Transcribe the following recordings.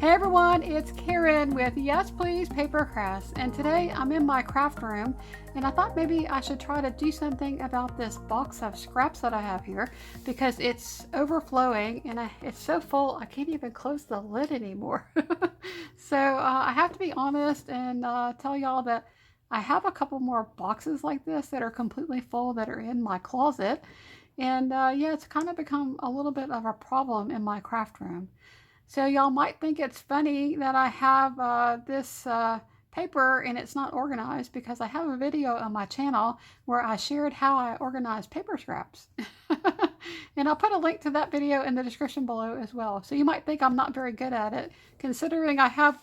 Hey everyone, it's Karen with Yes Please PaperCrafts, and today I'm in my craft room and I thought maybe I should try to do something about this box of scraps that I have here because it's overflowing and it's so full I can't even close the lid anymore. So I have to be honest and tell y'all that I have a couple more boxes like this that are completely full that are in my closet, and yeah, it's kind of become a little bit of a problem in my craft room. So y'all might think it's funny that I have this paper and it's not organized because I have a video on my channel where I shared how I organize paper scraps. And I'll put a link to that video in the description below as well. So you might think I'm not very good at it, considering I have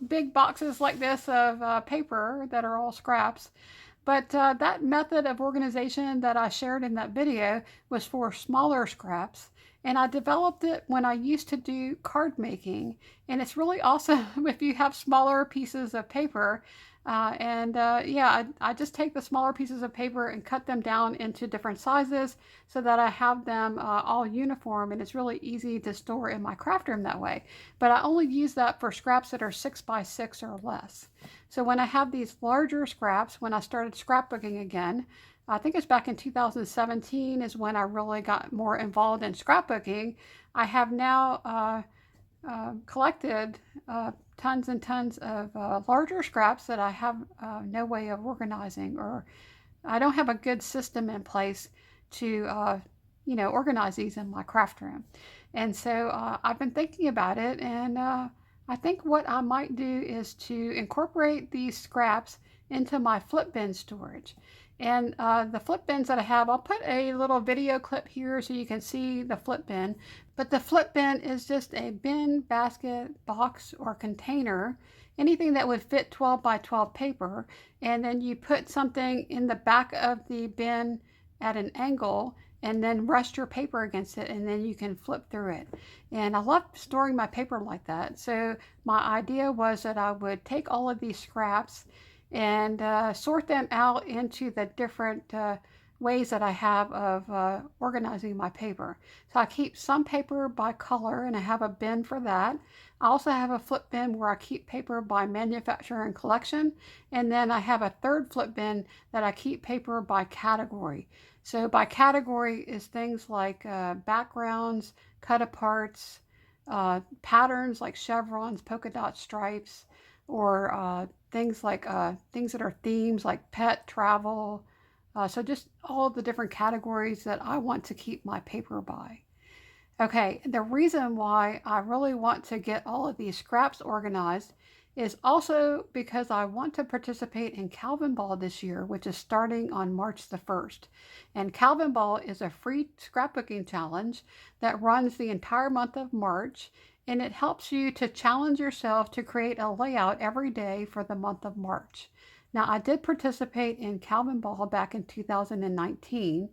big boxes like this of paper that are all scraps. But that method of organization that I shared in that video was for smaller scraps. And I developed it when I used to do card making. And it's really awesome if you have smaller pieces of paper. Yeah, I just take the smaller pieces of paper and cut them down into different sizes so that I have them all uniform, and it's really easy to store in my craft room that way. But I only use that for scraps that are 6 by 6 or less. So when I have these larger scraps, when I started scrapbooking again, I think it's back in 2017 is when I really got more involved in scrapbooking. I have now collected tons and tons of larger scraps that I have no way of organizing, or I don't have a good system in place to organize these in my craft room. And so I've been thinking about it, and I think what I might do is to incorporate these scraps into my flip bin storage. And the flip bins that I have, I'll put a little video clip here so you can see the flip bin. But the flip bin is just a bin, basket, box, or container, anything that would fit 12 by 12 paper. And then you put something in the back of the bin at an angle and then rest your paper against it, and then you can flip through it. And I love storing my paper like that. So my idea was that I would take all of these scraps and sort them out into the different ways that I have of organizing my paper. So I keep some paper by color, and I have a bin for that. I also have a flip bin where I keep paper by manufacturer and collection, and then I have a third flip bin that I keep paper by category. So by category is things like backgrounds, cut-aparts, patterns like chevrons, polka dot stripes, or things like things that are themes like pet, travel. So just all the different categories that I want to keep my paper by. Okay, the reason why I really want to get all of these scraps organized is also because I want to participate in Calvin Ball this year, which is starting on March the 1st. And Calvin Ball is a free scrapbooking challenge that runs the entire month of March, and it helps you to challenge yourself to create a layout every day for the month of March. Now, I did participate in Calvin Ball back in 2019.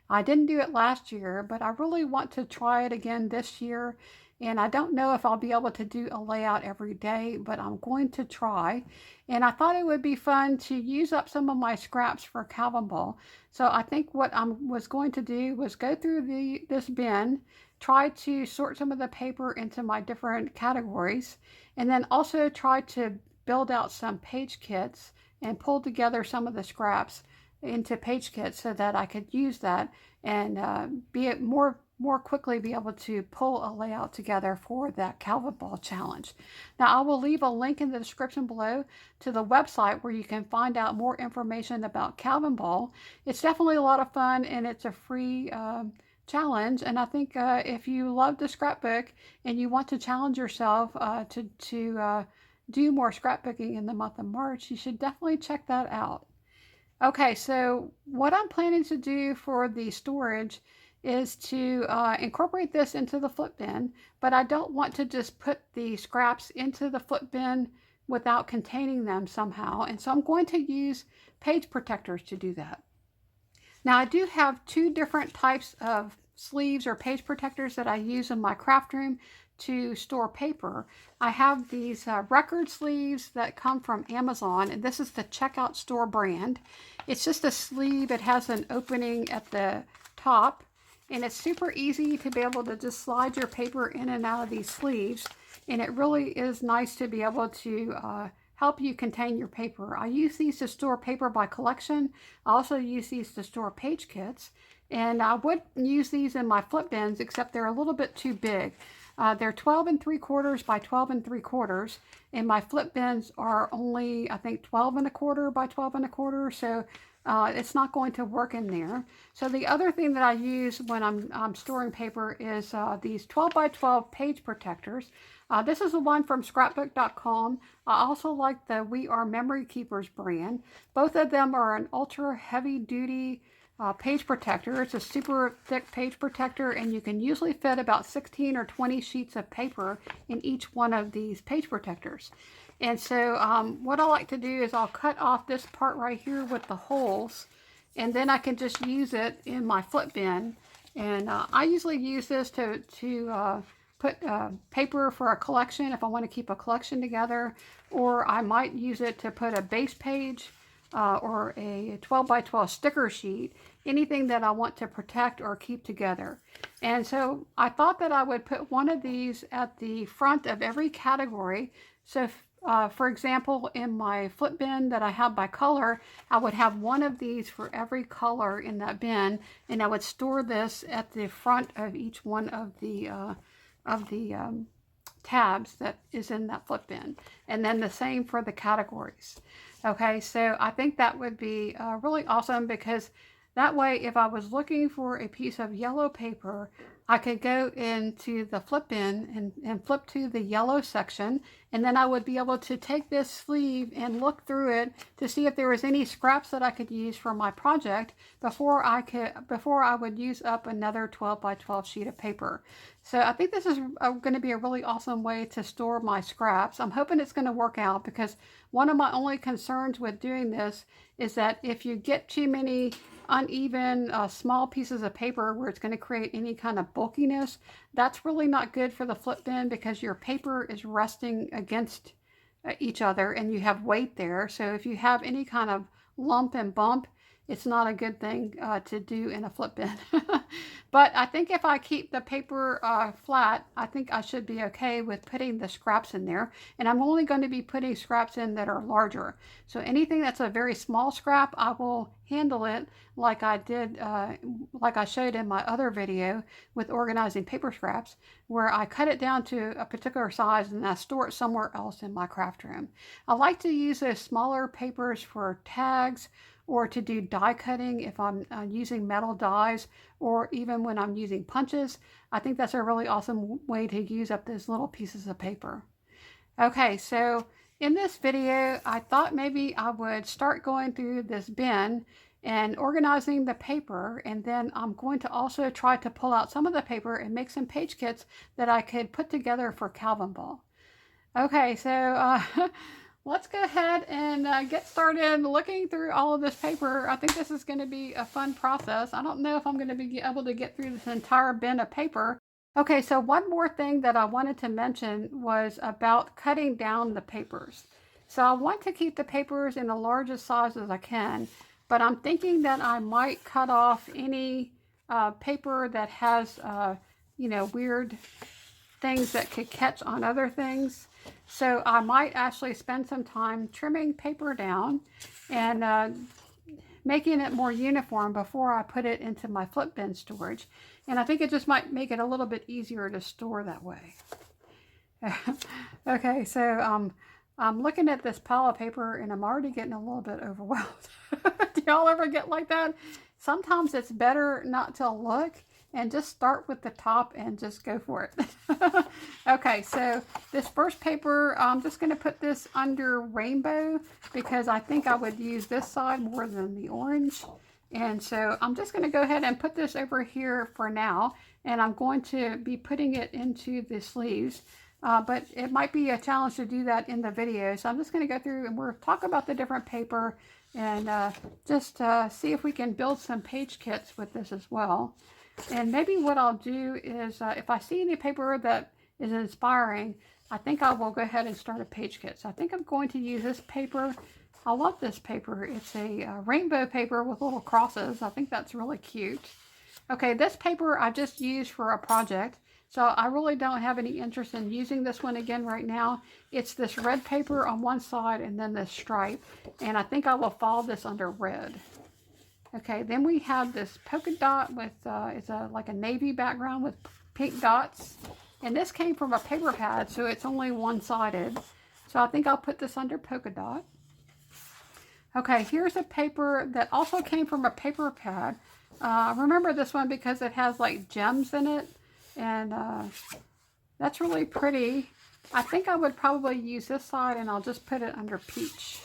I didn't do it last year, but I really want to try it again this year. And I don't know if I'll be able to do a layout every day, but I'm going to try. And I thought it would be fun to use up some of my scraps for Calvin Ball. So I think what I was going to do was go through this bin, try to sort some of the paper into my different categories, and then also try to build out some page kits and pull together some of the scraps into page kits so that I could use that and be more quickly be able to pull a layout together for that Calvin Ball challenge. Now I will leave a link in the description below to the website where you can find out more information about Calvin Ball. It's definitely a lot of fun, and it's a free challenge, and I think if you love the scrapbook and you want to challenge yourself to do more scrapbooking in the month of March, you should definitely check that out. Okay, so what I'm planning to do for the storage is to incorporate this into the flip bin, but I don't want to just put the scraps into the flip bin without containing them somehow, and so I'm going to use page protectors to do that. Now I do have two different types of sleeves or page protectors that I use in my craft room to store paper. I have these record sleeves that come from Amazon, and this is the Checkout Store brand. It's just a sleeve. It has an opening at the top, and it's super easy to be able to just slide your paper in and out of these sleeves. and it really is nice to be able to help you contain your paper. I use these to store paper by collection. I also use these to store page kits, and I would use these in my flip bins, except they're a little bit too big. They're 12 3/4 by 12 3/4, and my flip bins are only, I think, 12 1/4 by 12 1/4, so it's not going to work in there. So the other thing that I use when I'm storing paper is these 12 by 12 page protectors. This is the one from scrapbook.com. I also like the We Are Memory Keepers brand. Both of them are an ultra heavy duty page protector. It's a super thick page protector, and you can usually fit about 16 or 20 sheets of paper in each one of these page protectors. And so what I like to do is I'll cut off this part right here with the holes, and then I can just use it in my flip bin. And I usually use this to put paper for a collection if I want to keep a collection together, or I might use it to put a base page or a 12 by 12 sticker sheet, anything that I want to protect or keep together. And so I thought that I would put one of these at the front of every category. So for example, in my flip bin that I have by color, I would have one of these for every color in that bin, and I would store this at the front of each one of the tabs that is in that flip bin, and then the same for the categories. Okay, so I think that would be really awesome, because that way if I was looking for a piece of yellow paper, I could go into the flip bin and flip to the yellow section, and then I would be able to take this sleeve and look through it to see if there was any scraps that I could use for my project before I would use up another 12 by 12 sheet of paper. So I think this is going to be a really awesome way to store my scraps. I'm hoping it's going to work out, because one of my only concerns with doing this is that if you get too many uneven small pieces of paper where it's going to create any kind of bulkiness, that's really not good for the flip bin, because your paper is resting against each other and you have weight there. So if you have any kind of lump and bump, it's not a good thing to do in a flip bin. But I think if I keep the paper flat, I think I should be okay with putting the scraps in there. And I'm only going to be putting scraps in that are larger. So anything that's a very small scrap, I will handle it like I did, like I showed in my other video with organizing paper scraps, where I cut it down to a particular size and I store it somewhere else in my craft room. I like to use those smaller papers for tags, or to do die cutting if I'm using metal dies, or even when I'm using punches. I think that's a really awesome way to use up those little pieces of paper. Okay, so in this video, I thought maybe I would start going through this bin and organizing the paper, and then I'm going to also try to pull out some of the paper and make some page kits that I could put together for Calvin Ball. Okay, so let's go ahead and get started looking through all of this paper. I think this is going to be a fun process. I don't know if I'm going to be able to get through this entire bin of paper. Okay, so one more thing that I wanted to mention was about cutting down the papers. So I want to keep the papers in the largest size as I can, but I'm thinking that I might cut off any paper that has, you know, weird things that could catch on other things. So I might actually spend some time trimming paper down and making it more uniform before I put it into my flip bin storage. And I think it just might make it a little bit easier to store that way. Okay, so I'm looking at this pile of paper and I'm already getting a little bit overwhelmed. Do y'all ever get like that? Sometimes it's better not to look and just start with the top and just go for it. Okay, so this first paper, I'm just going to put this under rainbow, because I think I would use this side more than the orange. And so I'm just going to go ahead and put this over here for now, and I'm going to be putting it into the sleeves. But it might be a challenge to do that in the video. So I'm just going to go through and we'll talk about the different paper and just see if we can build some page kits with this as well. And maybe what I'll do is if I see any paper that is inspiring, I think I will go ahead and start a page kit. So I think I'm going to use this paper. I love this paper. It's a rainbow paper with little crosses. I think that's really cute. Okay, this paper I just used for a project. So I really don't have any interest in using this one again right now. It's this red paper on one side and then this stripe. And I think I will follow this under red. Okay, then we have this polka dot with, it's like a navy background with pink dots. And this came from a paper pad, so it's only one-sided. So I think I'll put this under polka dot. Okay, here's a paper that also came from a paper pad. Remember this one because it has like gems in it. And that's really pretty. I think I would probably use this side and I'll just put it under peach.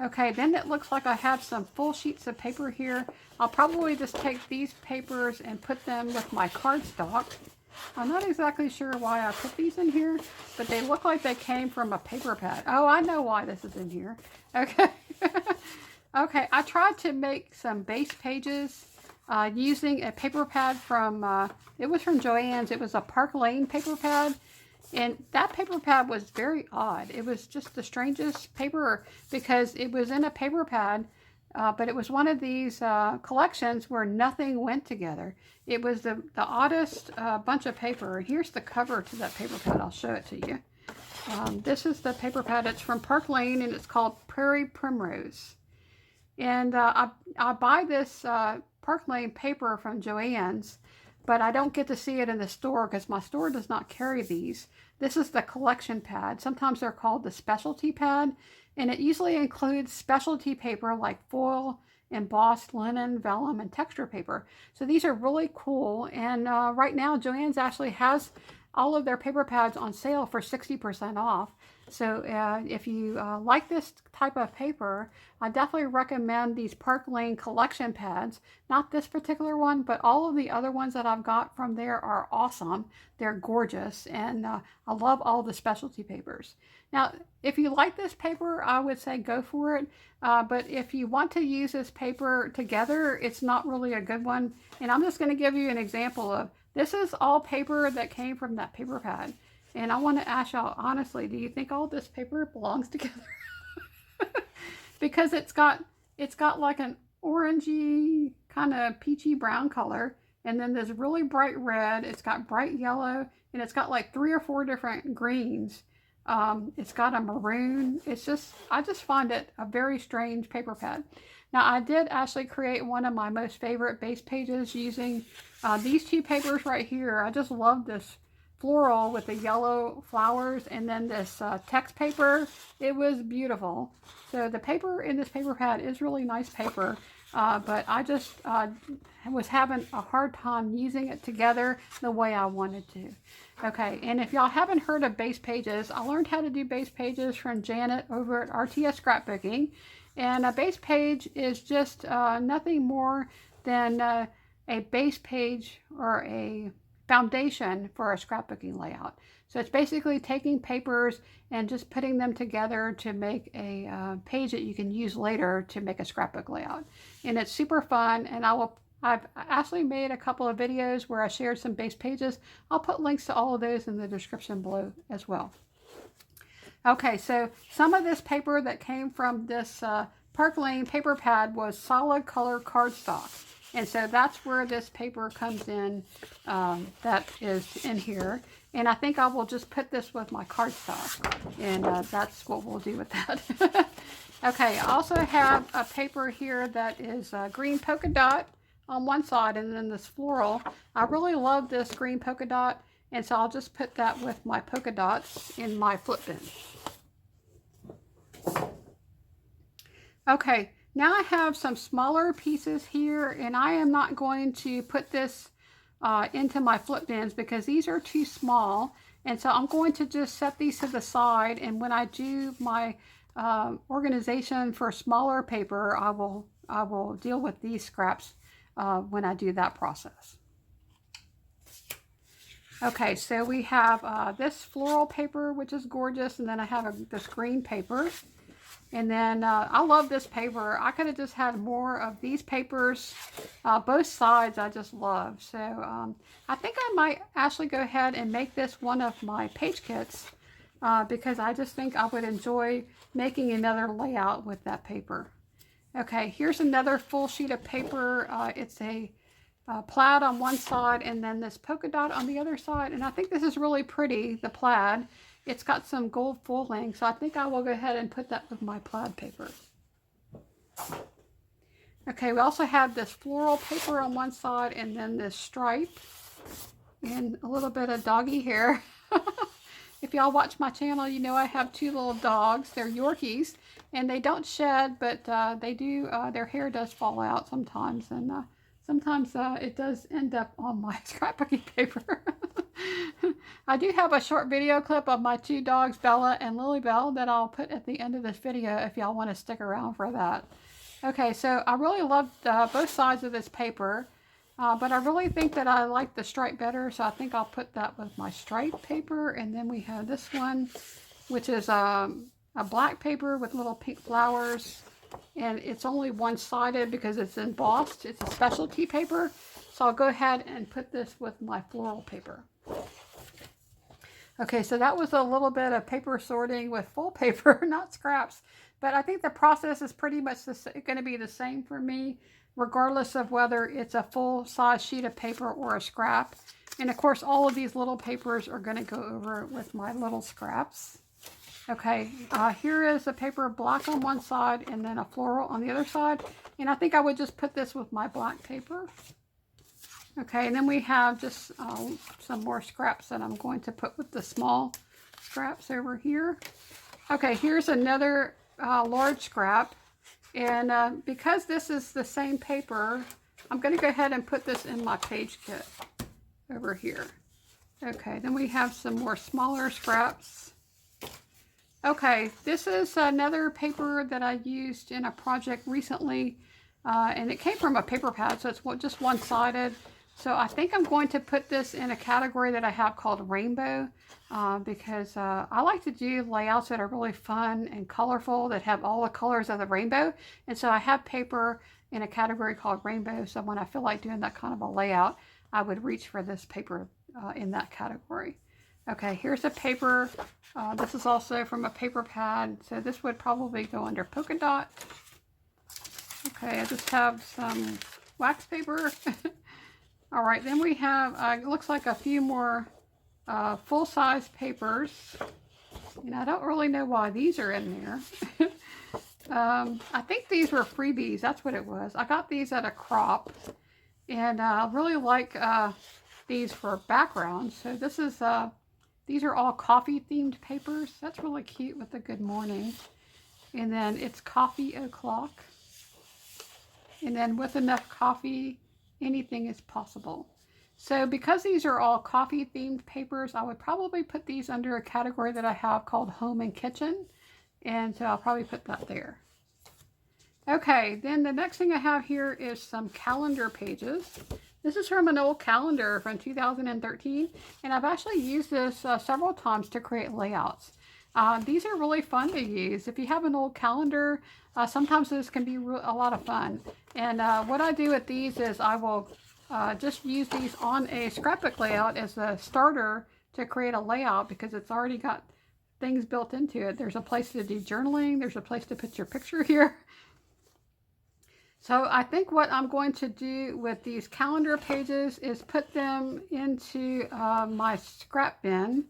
Okay, then it looks like I have some full sheets of paper here. I'll probably just take these papers and put them with my cardstock. I'm not exactly sure why I put these in here, but they look like they came from a paper pad. Oh, I know why this is in here. Okay. Okay, I tried to make some base pages using a paper pad from, it was from Joann's. It was a Park Lane paper pad. And that paper pad was very odd. It was just the strangest paper because it was in a paper pad, but it was one of these collections where nothing went together. It was the oddest bunch of paper. Here's the cover to that paper pad. I'll show it to you. This is the paper pad. It's from Park Lane and it's called Prairie Primrose. And I buy this Park Lane paper from Joann's, but I don't get to see it in the store because my store does not carry these. This is the collection pad. Sometimes they're called the specialty pad, and it usually includes specialty paper like foil, embossed linen, vellum, and texture paper. So these are really cool, and right now Joann's actually has all of their paper pads on sale for 60% off. So if you like this type of paper, I definitely recommend these Park Lane collection pads. Not this particular one, but all of the other ones that I've got from there are awesome. They're gorgeous, and I love all the specialty papers. Now, if you like this paper, I would say go for it. But if you want to use this paper together, it's not really a good one. And I'm just going to give you an example of, this is all paper that came from that paper pad. And I want to ask y'all, honestly, do you think all this paper belongs together? Because it's got like an orangey, kind of peachy brown color. And then there's really bright red. It's got bright yellow. And it's got like 3 or 4 different greens. It's got a maroon. It's just, I just find it a very strange paper pad. Now, I did actually create one of my most favorite base pages using these 2 papers right here. I just love this floral with the yellow flowers and then this text paper. It was beautiful. So the paper in this paper pad is really nice paper, but I just was having a hard time using it together the way I wanted to. Okay, and if y'all haven't heard of base pages, I learned how to do base pages from Janet over at RTS Scrapbooking. And a base page is just nothing more than a base page or a foundation for a scrapbooking layout. So it's basically taking papers and just putting them together to make a page that you can use later to make a scrapbook layout. And it's super fun, and I've actually made a couple of videos where I shared some base pages. I'll put links to all of those in the description below as well. Okay, so some of this paper that came from this Park Lane paper pad was solid color cardstock. And so that's where this paper comes in, that is in here. And I think I will just put this with my cardstock. And that's what we'll do with that. Okay, I also have a paper here that is green polka dot on one side and then this floral. I really love this green polka dot. And so I'll just put that with my polka dots in my flip bin. Okay, now I have some smaller pieces here, and I am not going to put this into my flip bins because these are too small. And so I'm going to just set these to the side, and when I do my organization for smaller paper, I will deal with these scraps when I do that process. Okay, so we have this floral paper, which is gorgeous, and then I have this green paper. And then I love this paper. I could have just had more of these papers. Both sides I just love. So I think I might actually go ahead and make this one of my page kits because I just think I would enjoy making another layout with that paper. Okay, here's another full sheet of paper. It's a plaid on one side and then this polka dot on the other side. And I think this is really pretty, the plaid. It's got some gold foiling, so I think I will go ahead and put that with my plaid paper. Okay, we also have this floral paper on one side and then this stripe and a little bit of doggy hair. If y'all watch my channel, you know I have two little dogs. They're Yorkies and they don't shed, but they do, their hair does fall out sometimes, and sometimes it does end up on my scrapbooking paper. I do have a short video clip of my two dogs, Bella and LilyBelle, that I'll put at the end of this video if y'all want to stick around for that. Okay, so I really love both sides of this paper, but I really think that I like the stripe better, so I think I'll put that with my stripe paper. And then we have this one, which is a black paper with little pink flowers, and it's only one-sided because it's embossed. It's a specialty paper, so I'll go ahead and put this with my floral paper. Okay, so that was a little bit of paper sorting with full paper, not scraps. But I think the process is pretty much going to be the same for me, regardless of whether it's a full-size sheet of paper or a scrap. And of course, all of these little papers are going to go over with my little scraps. Okay, here is a paper black on one side and then a floral on the other side. And I think I would just put this with my black paper. Okay, and then we have just some more scraps that I'm going to put with the small scraps over here. Okay, here's another large scrap. And because this is the same paper, I'm going to go ahead and put this in my page kit over here. Okay, then we have some more smaller scraps. Okay, this is another paper that I used in a project recently, and it came from a paper pad, so it's just one-sided. So I think I'm going to put this in a category that I have called rainbow, because I like to do layouts that are really fun and colorful, that have all the colors of the rainbow. And so I have paper in a category called rainbow, so when I feel like doing that kind of a layout, I would reach for this paper in that category. Okay, here's a paper. This is also from a paper pad, so this would probably go under polka dot. Okay, I just have some wax paper. All right, then we have, it looks like a few more full-size papers. And I don't really know why these are in there. I think these were freebies, that's what it was. I got these at a crop, and I really like these for backgrounds. So this is, these are all coffee-themed papers. That's really cute with the good morning. And then it's coffee o'clock. And then with enough coffee, anything is possible. So because these are all coffee themed papers, I would probably put these under a category that I have called home and kitchen. And so I'll probably put that there. Okay, then the next thing I have here is some calendar pages. This is from an old calendar from 2013, and I've actually used this several times to create layouts. These are really fun to use. If you have an old calendar, sometimes this can be a lot of fun. And what I do with these is I will just use these on a scrapbook layout as a starter to create a layout, because it's already got things built into it. There's a place to do journaling. There's a place to put your picture here. So I think what I'm going to do with these calendar pages is put them into my scrap bin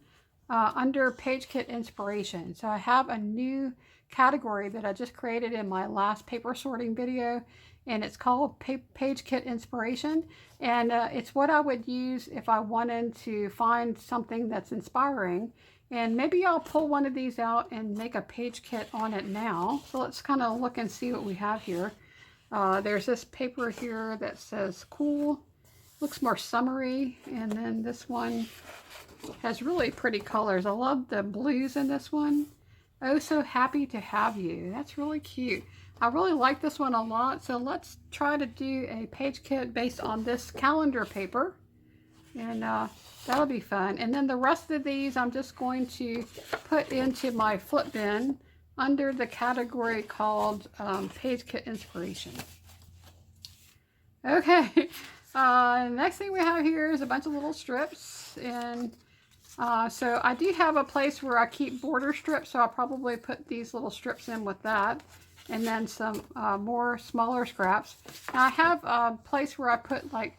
under Page Kit Inspiration. So I have a new category that I just created in my last paper sorting video, and it's called Page Kit Inspiration. And it's what I would use if I wanted to find something that's inspiring. And maybe I'll pull one of these out and make a page kit on it now. So let's kind of look and see what we have here. There's this paper here that says cool, looks more summery, and then this one has really pretty colors. I love the blues in this one. Oh, so happy to have you. That's really cute. I really like this one a lot, so let's try to do a page kit based on this calendar paper, and that'll be fun. And then the rest of these I'm just going to put into my flip bin under the category called Page Kit Inspiration. Okay, next thing we have here is a bunch of little strips, and so I do have a place where I keep border strips, so I'll probably put these little strips in with that, and then some more smaller scraps. Now I have a place where I put like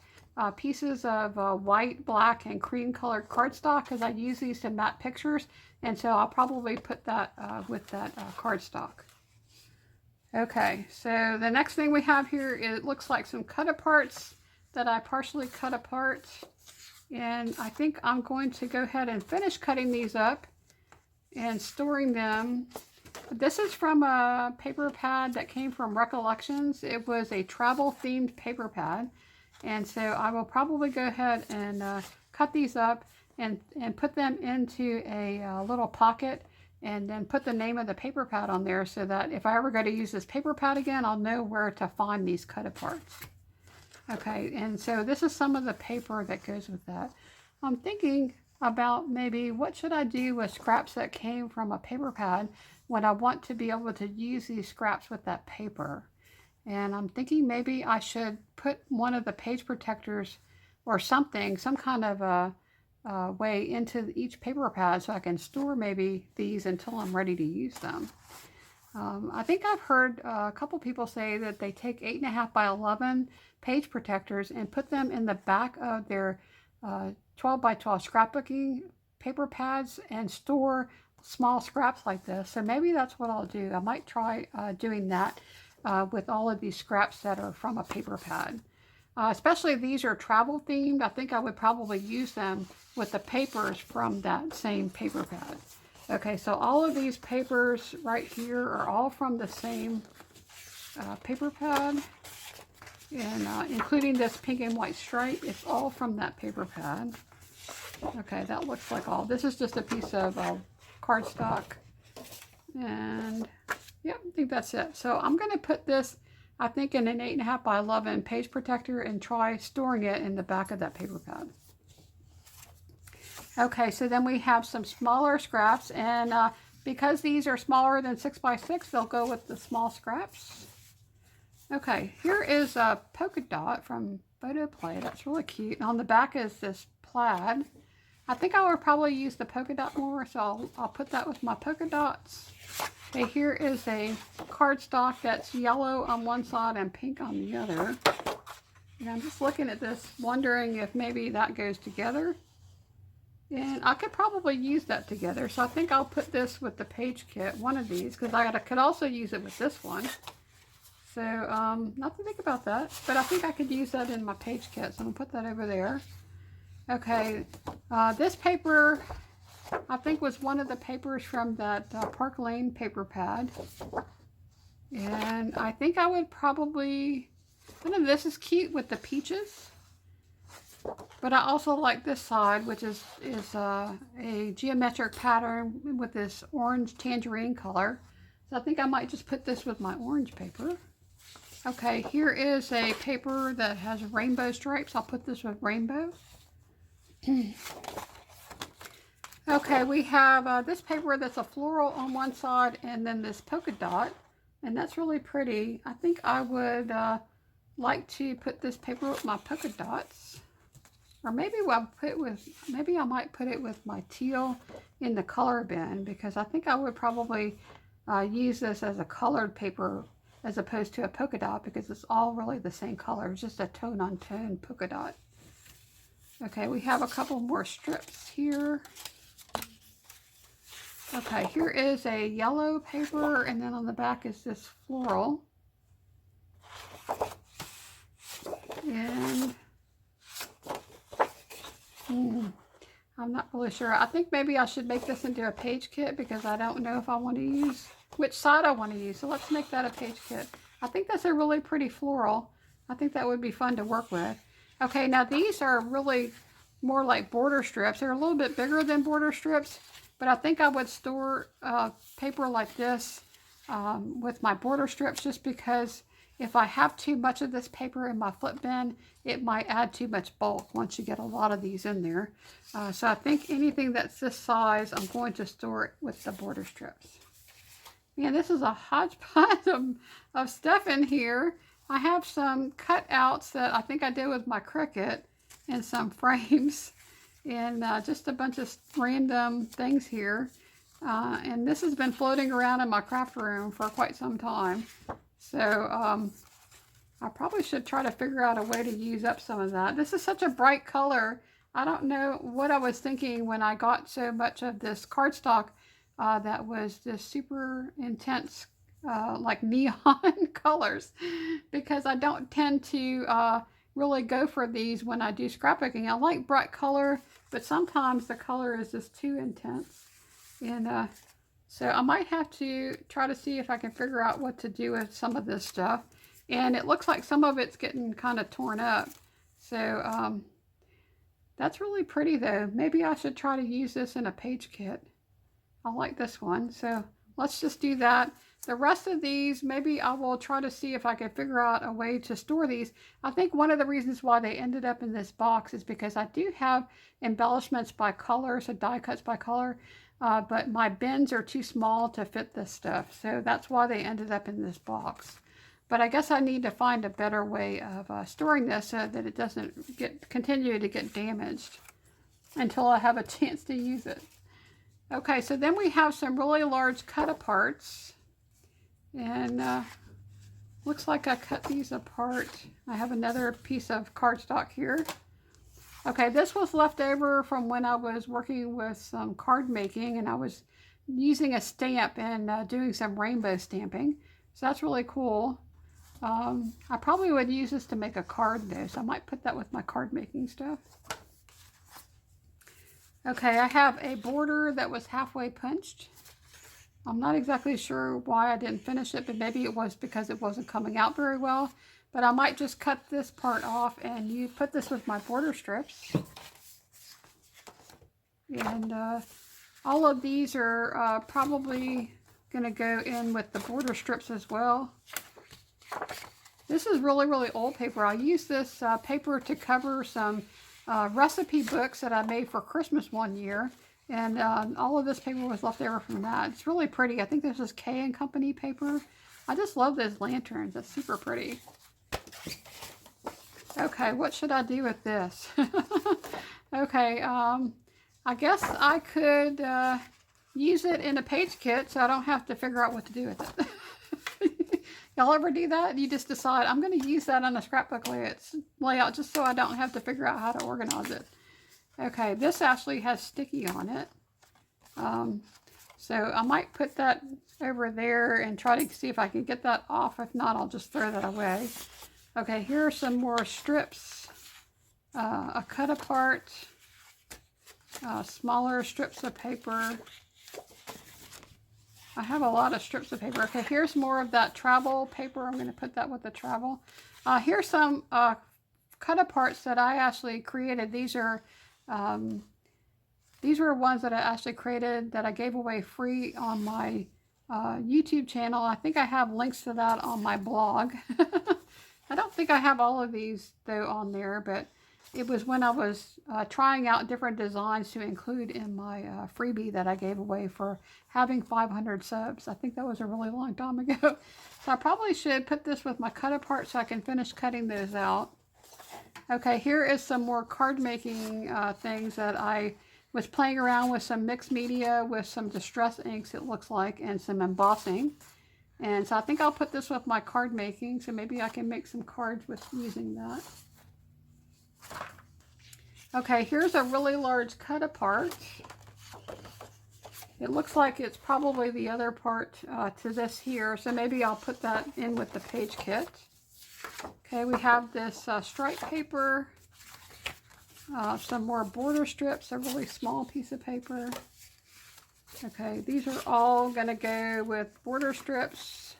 pieces of white, black, and cream colored cardstock because I use these to matte pictures, and so I'll probably put that with that cardstock. Okay, so the next thing we have here, it looks like some cut-aparts that I partially cut apart, and I think I'm going to go ahead and finish cutting these up and storing them. This is from a paper pad that came from Recollections. It was a travel themed paper pad, and so I will probably go ahead and cut these up and put them into a little pocket, and then put the name of the paper pad on there so that if I ever go to use this paper pad again, I'll know where to find these cut aparts. Okay, and so this is some of the paper that goes with that. I'm thinking about maybe what should I do with scraps that came from a paper pad when I want to be able to use these scraps with that paper. And I'm thinking maybe I should put one of the page protectors or something, some kind of a way into each paper pad so I can store maybe these until I'm ready to use them. I think I've heard a couple people say that they take 8.5 by 11 page protectors and put them in the back of their 12 by 12 scrapbooking paper pads and store small scraps like this. So maybe that's what I'll do. I might try doing that with all of these scraps that are from a paper pad. Especially if these are travel themed, I think I would probably use them with the papers from that same paper pad. Okay, so all of these papers right here are all from the same paper pad, and including this pink and white stripe, it's all from that paper pad. Okay, that looks like all. This is just a piece of cardstock, and yeah, I think that's it. So I'm going to put this, I think, in an 8.5 by 11 page protector and try storing it in the back of that paper pad. Okay, so then we have some smaller scraps, and because these are smaller than 6 by 6, they'll go with the small scraps. Okay, here is a polka dot from Photo Play. That's really cute. And on the back is this plaid. I think I would probably use the polka dot more, so I'll put that with my polka dots. Okay, here is a cardstock that's yellow on one side and pink on the other. And I'm just looking at this, wondering if maybe that goes together. And I could probably use that together, so I think I'll put this with the page kit, one of these, because I could also use it with this one. So, not to think about that, but I think I could use that in my page kit, so I'm going to put that over there. Okay, this paper, I think, was one of the papers from that Park Lane paper pad. And I think I would probably, I don't know, this is cute with the peaches. But I also like this side, which is a geometric pattern with this orange tangerine color. So I think I might just put this with my orange paper. Okay, here is a paper that has rainbow stripes. I'll put this with rainbow. Okay, we have this paper that's a floral on one side and then this polka dot. And that's really pretty. I think I would like to put this paper with my polka dots. Or maybe maybe I might put it with my teal in the color bin, because I think I would probably use this as a colored paper as opposed to a polka dot, because it's all really the same color. It's just a tone on tone polka dot. Okay, we have a couple more strips here. Okay, here is a yellow paper, and then on the back is this floral. And I'm not really sure. I think maybe I should make this into a page kit, because I don't know if I want to use which side I want to use. So let's make that a page kit. I think that's a really pretty floral. I think that would be fun to work with. Okay, now these are really more like border strips. They're a little bit bigger than border strips, but I think I would store paper like this with my border strips, just because if I have too much of this paper in my flip bin, it might add too much bulk once you get a lot of these in there. So I think anything that's this size, I'm going to store it with the border strips. Man, this is a hodgepodge of stuff in here. I have some cutouts that I think I did with my Cricut, and some frames, and just a bunch of random things here. And this has been floating around in my craft room for quite some time. So I probably should try to figure out a way to use up some of that. This is such a bright color. I don't know what I was thinking when I got so much of this cardstock that was this super intense like neon colors, because I don't tend to really go for these when I do scrapbooking. I like bright color, but sometimes the color is just too intense. And so I might have to try to see if I can figure out what to do with some of this stuff. And it looks like some of it's getting kind of torn up. So that's really pretty though. Maybe I should try to use this in a page kit. I like this one. So let's just do that. The rest of these, maybe I will try to see if I can figure out a way to store these. I think one of the reasons why they ended up in this box is because I do have embellishments by color, so die cuts by color, but my bins are too small to fit this stuff. So that's why they ended up in this box. But I guess I need to find a better way of storing this so that it doesn't continue to get damaged until I have a chance to use it. Okay, so then we have some really large cut aparts. And looks like I cut these apart. I have another piece of cardstock here. Okay, this was left over from when I was working with some card making, and I was using a stamp and doing some rainbow stamping. So that's really cool. I probably would use this to make a card though, so I might put that with my card making stuff. Okay, I have a border that was halfway punched. I'm not exactly sure why I didn't finish it, but maybe it was because it wasn't coming out very well. But I might just cut this part off and put this with my border strips. And all of these are probably going to go in with the border strips as well. This is really, really old paper. I used this paper to cover some recipe books that I made for Christmas one year. And all of this paper was left over from that. It's really pretty. I think this is K & Company paper. I just love those lanterns. That's super pretty. Okay, what should I do with this? Okay, I guess I could use it in a page kit so I don't have to figure out what to do with it. Y'all ever do that? You just decide, I'm going to use that on a scrapbook layout just so I don't have to figure out how to organize it. Okay, this actually has sticky on it. So I might put that over there and try to see if I can get that off. If not, I'll just throw that away. Okay, here are some more strips. A cut apart. Smaller strips of paper. I have a lot of strips of paper. Okay, here's more of that travel paper. I'm going to put that with the travel. Here's some cut aparts that I actually created. These were ones that I actually created that I gave away free on my YouTube channel. I think I have links to that on my blog. I don't think I have all of these though on there, but it was when I was trying out different designs to include in my freebie that I gave away for having 500 subs. I think that was a really long time ago. So I probably should put this with my cut apart so I can finish cutting those out. Okay, here is some more card making things that I was playing around with, some mixed media with some distress inks, it looks like, and some embossing. And so I think I'll put this with my card making, so maybe I can make some cards with using that. Okay, here's a really large cut apart. It looks like it's probably the other part to this here, so maybe I'll put that in with the page kit. Okay, we have this stripe paper, some more border strips, a really small piece of paper. Okay, these are all going to go with border strips.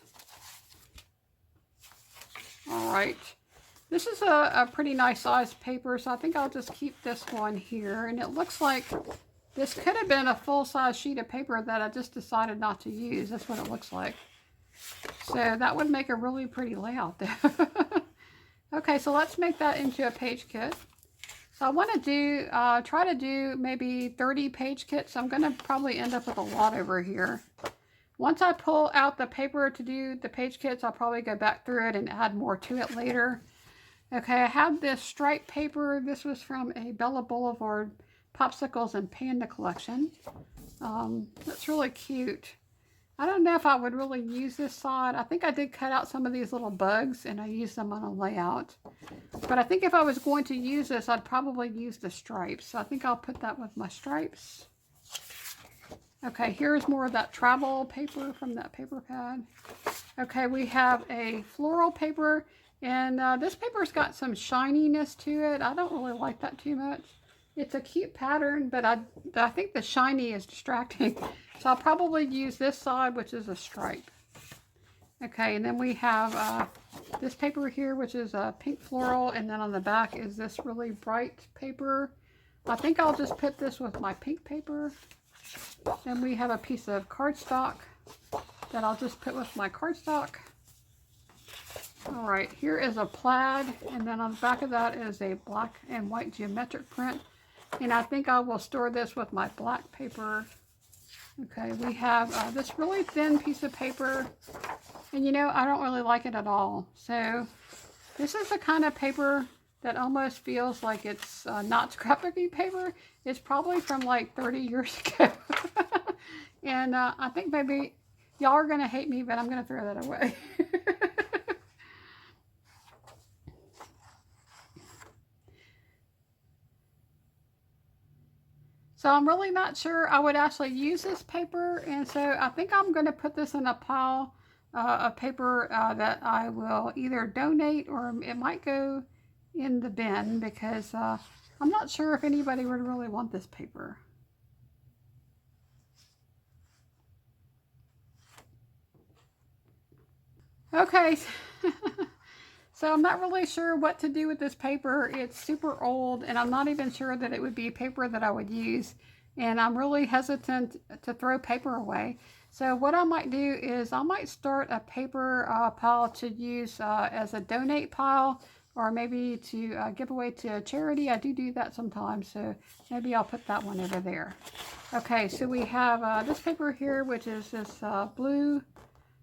All right, this is a pretty nice sized paper, so I think I'll just keep this one here. And it looks like this could have been a full-size sheet of paper that I just decided not to use. That's what it looks like. So that would make a really pretty layout there. Okay, so let's make that into a page kit. So I want to do, try to do maybe 30 page kits. I'm going to probably end up with a lot over here. Once I pull out the paper to do the page kits, I'll probably go back through it and add more to it later. Okay, I have this stripe paper. This was from a Bella Boulevard Popsicles and Panda collection. That's really cute. I don't know if I would really use this side. I think I did cut out some of these little bugs and I used them on a layout. But I think if I was going to use this, I'd probably use the stripes. So I think I'll put that with my stripes. Okay, here's more of that travel paper from that paper pad. Okay, we have a floral paper, and this paper's got some shininess to it. I don't really like that too much. It's a cute pattern, but I think the shiny is distracting. So I'll probably use this side, which is a stripe. Okay, and then we have this paper here, which is a pink floral, and then on the back is this really bright paper. I think I'll just put this with my pink paper. Then we have a piece of cardstock that I'll just put with my cardstock. All right, here is a plaid, and then on the back of that is a black and white geometric print. And I think I will store this with my black paper. Okay, we have this really thin piece of paper, and you know, I don't really like it at all. So this is the kind of paper that almost feels like it's not scrapbooking paper. It's probably from like 30 years ago. And I think maybe y'all are gonna hate me, but I'm gonna throw that away. So I'm really not sure I would actually use this paper, and so I think I'm going to put this in a pile of paper that I will either donate or it might go in the bin, because I'm not sure if anybody would really want this paper. Okay, so I'm not really sure what to do with this paper. It's super old, and I'm not even sure that it would be paper that I would use, and I'm really hesitant to throw paper away. So what I might do is I might start a paper pile to use as a donate pile, or maybe to give away to a charity. I do that sometimes, so maybe I'll put that one over there. Okay, so we have this paper here, which is this blue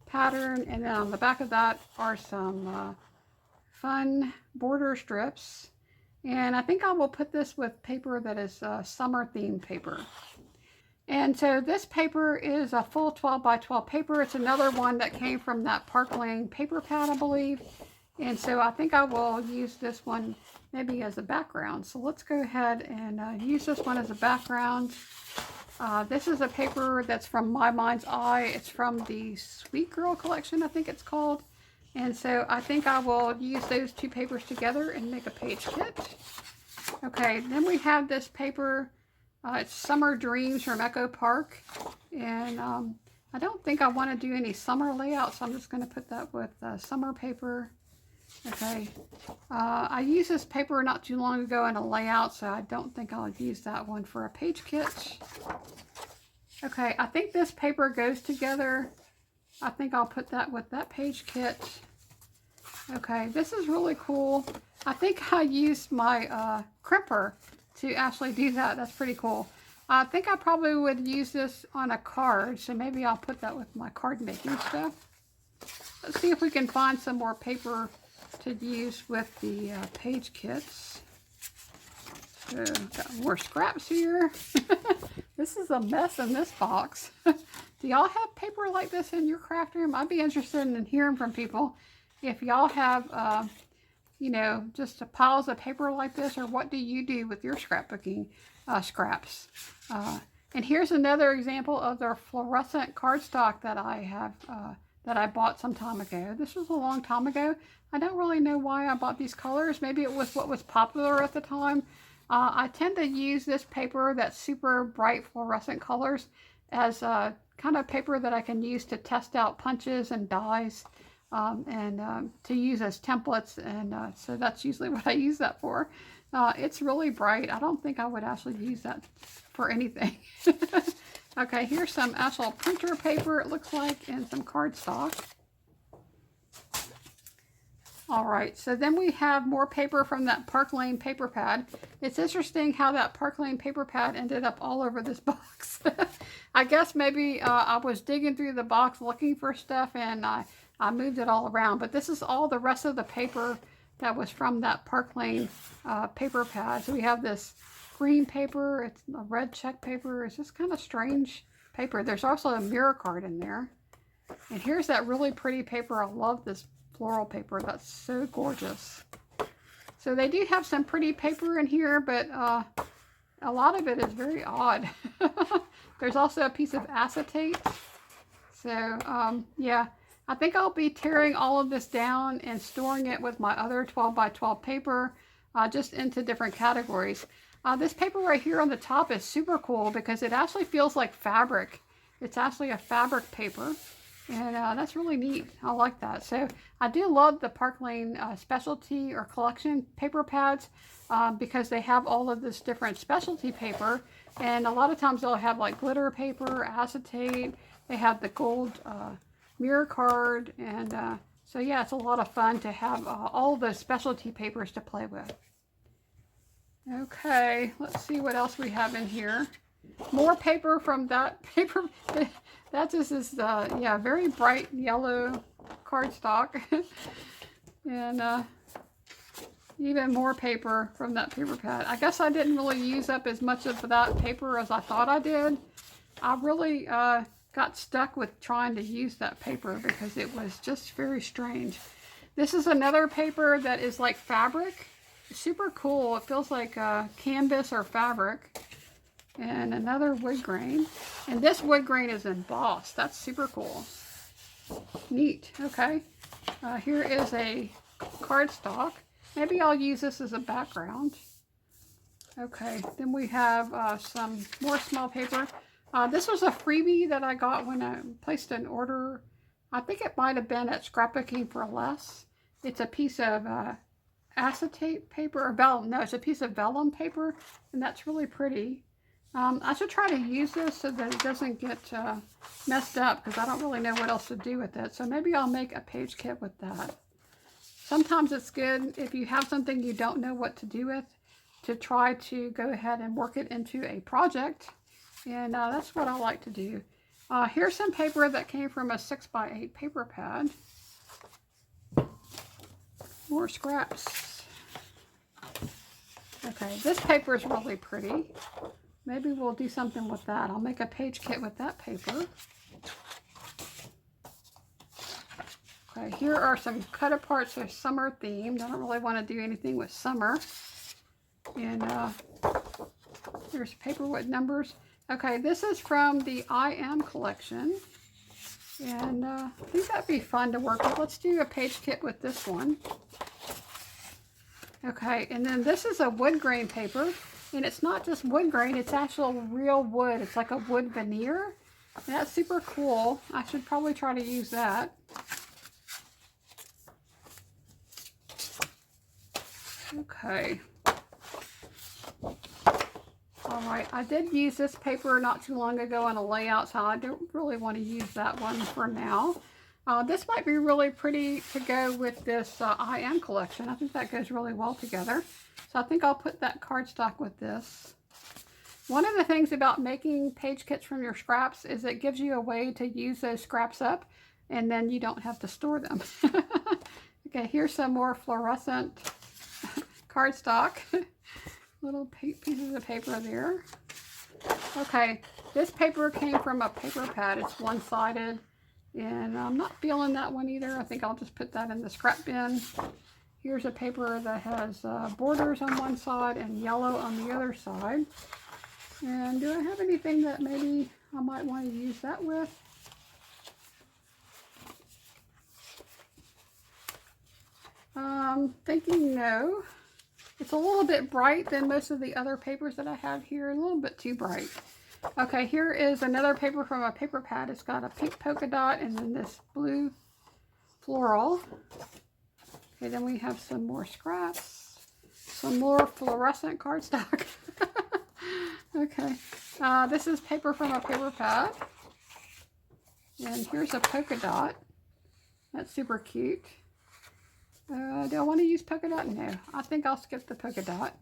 pattern, and then on the back of that are some fun border strips, and I think I will put this with paper that is summer themed paper. And so this paper is a full 12 by 12 paper. It's another one that came from that Park Lane paper pad, I believe, and so I think I will use this one maybe as a background. So let's go ahead and use this one as a background. This is a paper that's from My Mind's Eye. It's from the Sweet Girl collection, I think it's called. And so I think I will use those two papers together and make a page kit. Okay, then we have this paper. It's Summer Dreams from Echo Park. And I don't think I want to do any summer layouts, so I'm just going to put that with summer paper. Okay, I used this paper not too long ago in a layout, so I don't think I'll use that one for a page kit. Okay, I think this paper goes together. I think I'll put that with that page kit. Okay, this is really cool. I think I used my crimper to actually do that. That's pretty cool. I think I probably would use this on a card, so maybe I'll put that with my card making stuff. Let's see if we can find some more paper to use with the page kits. So, got more scraps here. This is a mess in this box. Do y'all have paper like this in your craft room? I'd be interested in hearing from people if y'all have, you know, just piles of paper like this, or what do you do with your scrapbooking scraps? And here's another example of their fluorescent cardstock that I have, that I bought some time ago. This was a long time ago. I don't really know why I bought these colors. Maybe it was what was popular at the time. I tend to use this paper that's super bright fluorescent colors as a kind of paper that I can use to test out punches and dies, and to use as templates, and so that's usually what I use that for. It's really bright. I don't think I would actually use that for anything. Okay, here's some actual printer paper, it looks like, and some cardstock. All right, so then we have more paper from that Park Lane paper pad. It's interesting how that Park Lane paper pad ended up all over this box. I guess maybe I was digging through the box looking for stuff, and I moved it all around. But this is all the rest of the paper that was from that Park Lane paper pad. So we have this green paper, it's a red check paper. It's just kind of strange paper. There's also a mirror card in there. And here's that really pretty paper. I love this floral paper. That's so gorgeous. So they do have some pretty paper in here, but a lot of it is very odd. There's also a piece of acetate. So yeah, I think I'll be tearing all of this down and storing it with my other 12 by 12 paper just into different categories. This paper right here on the top is super cool because it actually feels like fabric. It's actually a fabric paper, and that's really neat. I like that. So I do love the Park Lane specialty or collection paper pads because they have all of this different specialty paper, and a lot of times they'll have like glitter paper, acetate. They have the gold mirror card, and so yeah, it's a lot of fun to have all the specialty papers to play with. Okay, let's see what else we have in here. More paper from that paper. That just is, yeah, very bright yellow cardstock. And even more paper from that paper pad. I guess I didn't really use up as much of that paper as I thought I did. I really got stuck with trying to use that paper because it was just very strange. This is another paper that is like fabric. Super cool. It feels like canvas or fabric. And another wood grain. And this wood grain is embossed. That's super cool. Neat. Okay. Here is a cardstock. Maybe I'll use this as a background. Okay. Then we have some more small paper. This was a freebie that I got when I placed an order. I think it might have been at Scrapbooking for Less. It's a piece of acetate paper, or vellum. No, it's a piece of vellum paper, and that's really pretty. I should try to use this so that it doesn't get messed up because I don't really know what else to do with it. So maybe I'll make a page kit with that. Sometimes it's good if you have something you don't know what to do with to try to go ahead and work it into a project. And that's what I like to do. Here's some paper that came from a 6x8 paper pad. More scraps. Okay, this paper is really pretty. Maybe we'll do something with that. I'll make a page kit with that paper. Okay, here are some cut aparts of summer themed. I don't really want to do anything with summer. And here's paper with numbers. Okay, this is from the I Am collection. And I think that'd be fun to work with. Let's do a page kit with this one. Okay, and then this is a wood grain paper. And it's not just wood grain, it's actual real wood. It's like a wood veneer. And that's super cool. I should probably try to use that. Okay. Alright, I did use this paper not too long ago on a layout, so I don't really want to use that one for now. This might be really pretty to go with this I Am collection. I think that goes really well together. So I think I'll put that cardstock with this. One of the things about making page kits from your scraps is it gives you a way to use those scraps up and then you don't have to store them. Okay, here's some more fluorescent cardstock. Little pieces of paper there. Okay, this paper came from a paper pad. It's one-sided, and I'm not feeling that one either. I think I'll just put that in the scrap bin. Here's a paper that has borders on one side and yellow on the other side. And do I have anything that maybe I might want to use that with? Thinking no. It's a little bit bright than most of the other papers that I have here. A little bit too bright. Okay, here is another paper from a paper pad. It's got a pink polka dot and then this blue floral. Okay, then we have some more scraps. Some more fluorescent cardstock. Okay, this is paper from a paper pad. And here's a polka dot. That's super cute. Do I want to use polka dot? No, I think I'll skip the polka dot.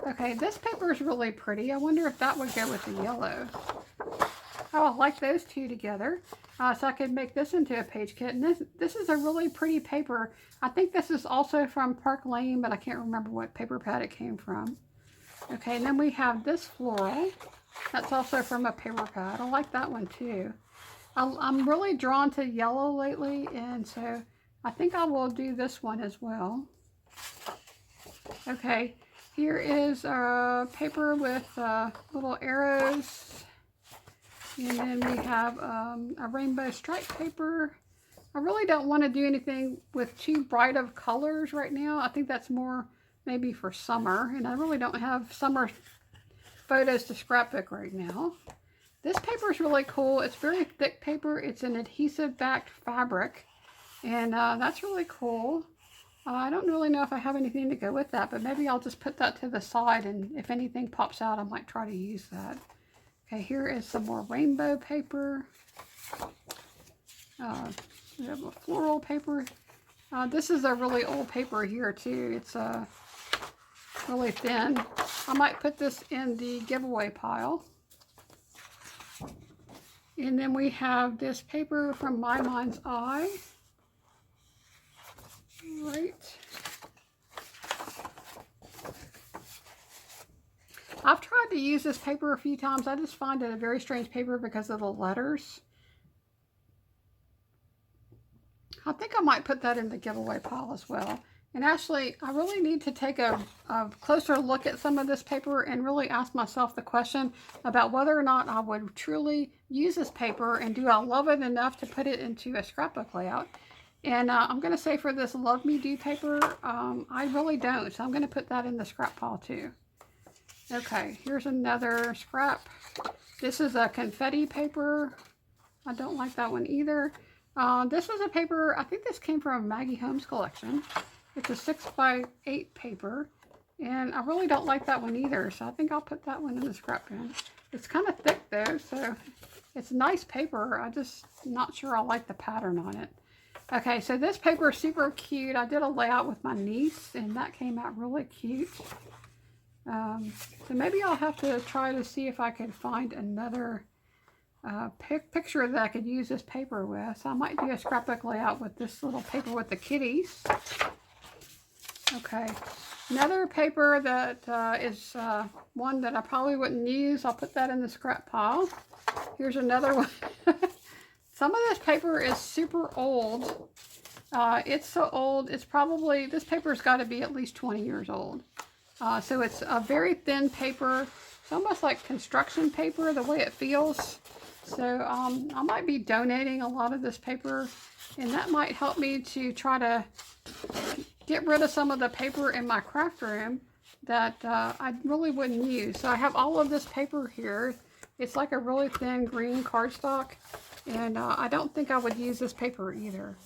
Okay, this paper is really pretty. I wonder if that would go with the yellow. Oh, I like those two together. So I could make this into a page kit. And this is a really pretty paper. I think this is also from Park Lane, but I can't remember what paper pad it came from. Okay, and then we have this floral. That's also from a paper pad. I like that one too. I'm really drawn to yellow lately, and so I think I will do this one as well. Okay, here is a paper with little arrows, and then we have a rainbow stripe paper. I really don't want to do anything with too bright of colors right now. I think that's more maybe for summer, and I really don't have summer photos to scrapbook right now. This paper is really cool. It's very thick paper. It's an adhesive backed fabric, and that's really cool. I don't really know if I have anything to go with that, but maybe I'll just put that to the side, and if anything pops out, I might try to use that. Okay, here is some more rainbow paper. We have a floral paper. This is a really old paper here too. It's really thin. I might put this in the giveaway pile. And then we have this paper from My Mind's Eye. Right. I've tried to use this paper a few times. I just find it a very strange paper because of the letters. I think I might put that in the giveaway pile as well. And actually, I really need to take a closer look at some of this paper and really ask myself the question about whether or not I would truly use this paper and do I love it enough to put it into a scrapbook layout. And I'm going to say for this Love Me Do paper, I really don't. So I'm going to put that in the scrap pile too. Okay, here's another scrap. This is a confetti paper. I don't like that one either. This was a paper, I think this came from Maggie Holmes collection. It's a 6x8 paper, and I really don't like that one either, so I think I'll put that one in the scrap bin. It's kind of thick though, so it's nice paper. I just not sure I like the pattern on it. Okay, so this paper is super cute. I did a layout with my niece, and that came out really cute. So maybe I'll have to try to see if I could find another picture that I could use this paper with. So I might do a scrapbook layout with this little paper with the kitties. Okay, another paper that is one that I probably wouldn't use. I'll put that in the scrap pile. Here's another one. Some of this paper is super old. It's so old, it's probably, this paper's got to be at least 20 years old. So it's a very thin paper. It's almost like construction paper, the way it feels. So I might be donating a lot of this paper, and that might help me to try to get rid of some of the paper in my craft room that I really wouldn't use. So I have all of this paper here. It's like a really thin green cardstock, and I don't think I would use this paper either.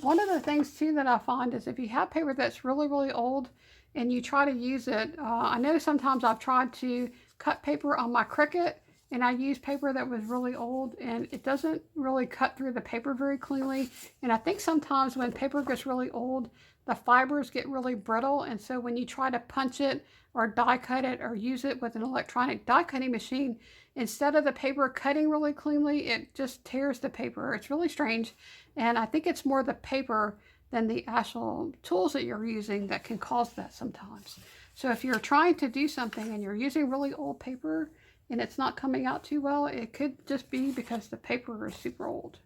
One of the things too that I find is if you have paper that's really, really old and you try to use it, I know sometimes I've tried to cut paper on my Cricut, and I use paper that was really old, and it doesn't really cut through the paper very cleanly. And I think sometimes when paper gets really old, the fibers get really brittle, and so when you try to punch it or die cut it or use it with an electronic die cutting machine, instead of the paper cutting really cleanly, it just tears the paper. It's really strange, and I think it's more the paper than the actual tools that you're using that can cause that sometimes. So if you're trying to do something and you're using really old paper and it's not coming out too well, it could just be because the paper is super old.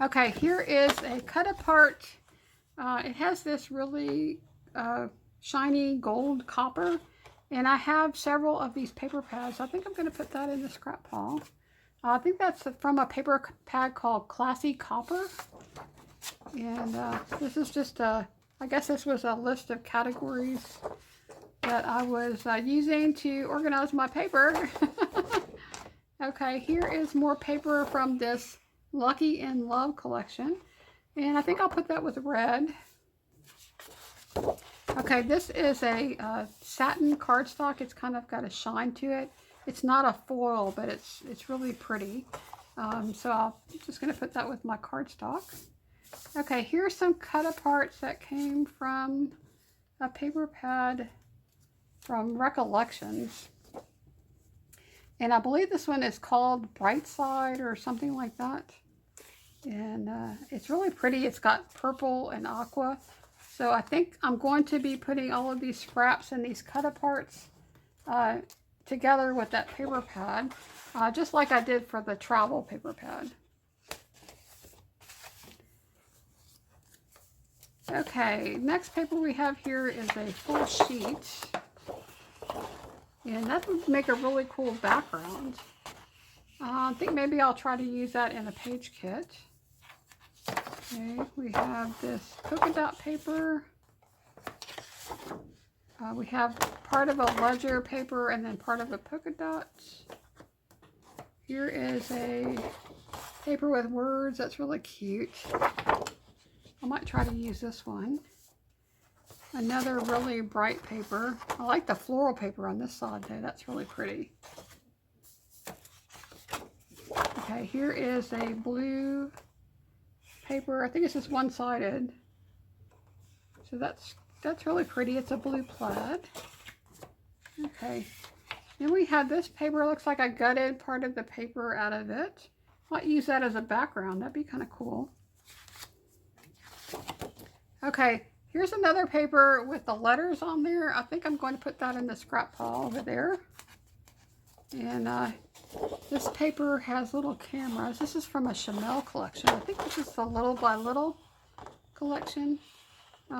Okay, here is a cut apart. It has this really shiny gold copper, and I have several of these paper pads. I think I'm going to put that in the scrap pile. I think that's from a paper pad called Classy Copper. And this is just I guess this was a list of categories that I was using to organize my paper. Okay, here is more paper from this Lucky in Love collection. And I think I'll put that with red. Okay, this is a satin cardstock. It's kind of got a shine to it. It's not a foil, but it's really pretty. So I'm just going to put that with my cardstock. Okay, here's some cut aparts that came from a paper pad from Recollections. And I believe this one is called Bright Side or something like that. And it's really pretty. It's got purple and aqua. So I think I'm going to be putting all of these scraps and these cut aparts together with that paper pad, just like I did for the travel paper pad. Okay, next paper we have here is a full sheet. And that would make a really cool background. I think maybe I'll try to use that in a page kit. Okay, we have this polka dot paper. We have part of a ledger paper and then part of a polka dot. Here is a paper with words. That's really cute. I might try to use this one. Another really bright paper. I like the floral paper on this side though. That's really pretty. Okay, here is a blue paper. I think it's just one-sided. So that's really pretty. It's a blue plaid. Okay. Then we have this paper. It looks like I gutted part of the paper out of it. Might use that as a background. That'd be kind of cool. Okay, here's another paper with the letters on there. I think I'm going to put that in the scrap pile over there. And this paper has little cameras. This is from a Chanel collection. I think this is the Little by Little collection. So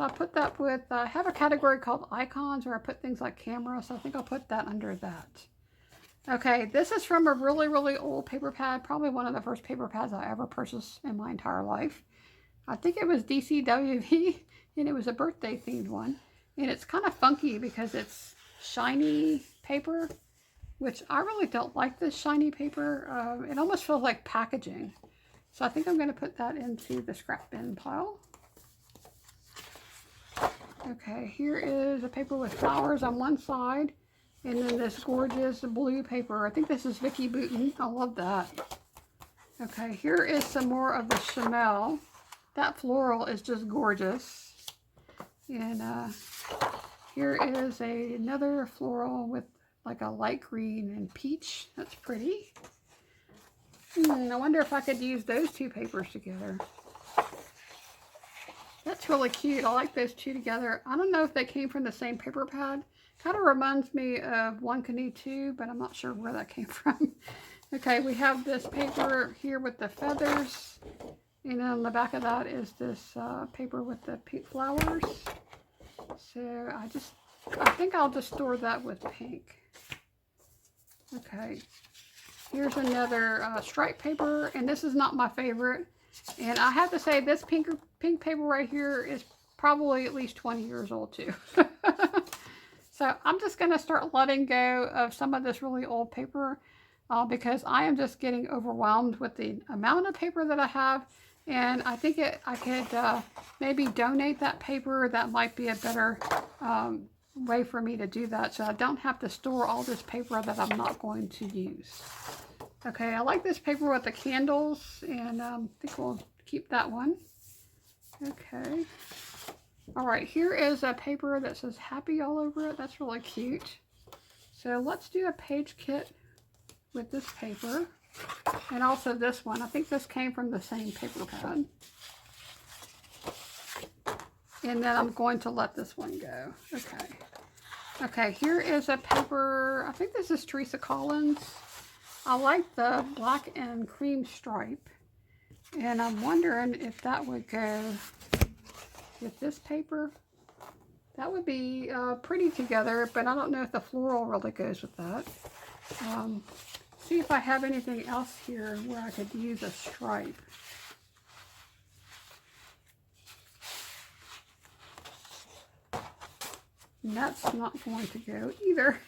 I put that with, I have a category called icons where I put things like cameras. So I think I'll put that under that. Okay, this is from a really, really old paper pad. Probably one of the first paper pads I ever purchased in my entire life. I think it was DCWV, and it was a birthday themed one. And it's kind of funky because it's shiny paper, which I really don't like this shiny paper. It almost feels like packaging. So I think I'm going to put that into the scrap bin pile. Okay, here is a paper with flowers on one side. And then this gorgeous blue paper. I think this is Vicky Bouton. I love that. Okay, here is some more of the Chanel. That floral is just gorgeous. And here is another floral with like a light green and peach. That's pretty. I wonder if I could use those two papers together. That's really cute. I like those two together. I don't know if they came from the same paper pad. Kind of reminds me of One Canoe 2, but I'm not sure where that came from. Okay, we have this paper here with the feathers. And on the back of that is this paper with the pink flowers. So I think I'll just store that with pink. Okay, here's another stripe paper, and this is not my favorite. And I have to say this pink paper right here is probably at least 20 years old too. So I'm just going to start letting go of some of this really old paper because I am just getting overwhelmed with the amount of paper that I have. And I think I could maybe donate that paper. That might be a better way for me to do that, so I don't have to store all this paper that I'm not going to use. Okay, I like this paper with the candles, and I think we'll keep that one. Okay. All right, here is a paper that says happy all over it. That's really cute. So let's do a page kit with this paper. And also this one. I think this came from the same paper pad. And then I'm going to let this one go. Okay. Okay, here is a paper. I think this is Teresa Collins. I like the black and cream stripe. And I'm wondering if that would go with this paper. That would be pretty together, but I don't know if the floral really goes with that. See if I have anything else here where I could use a stripe. And that's not going to go either.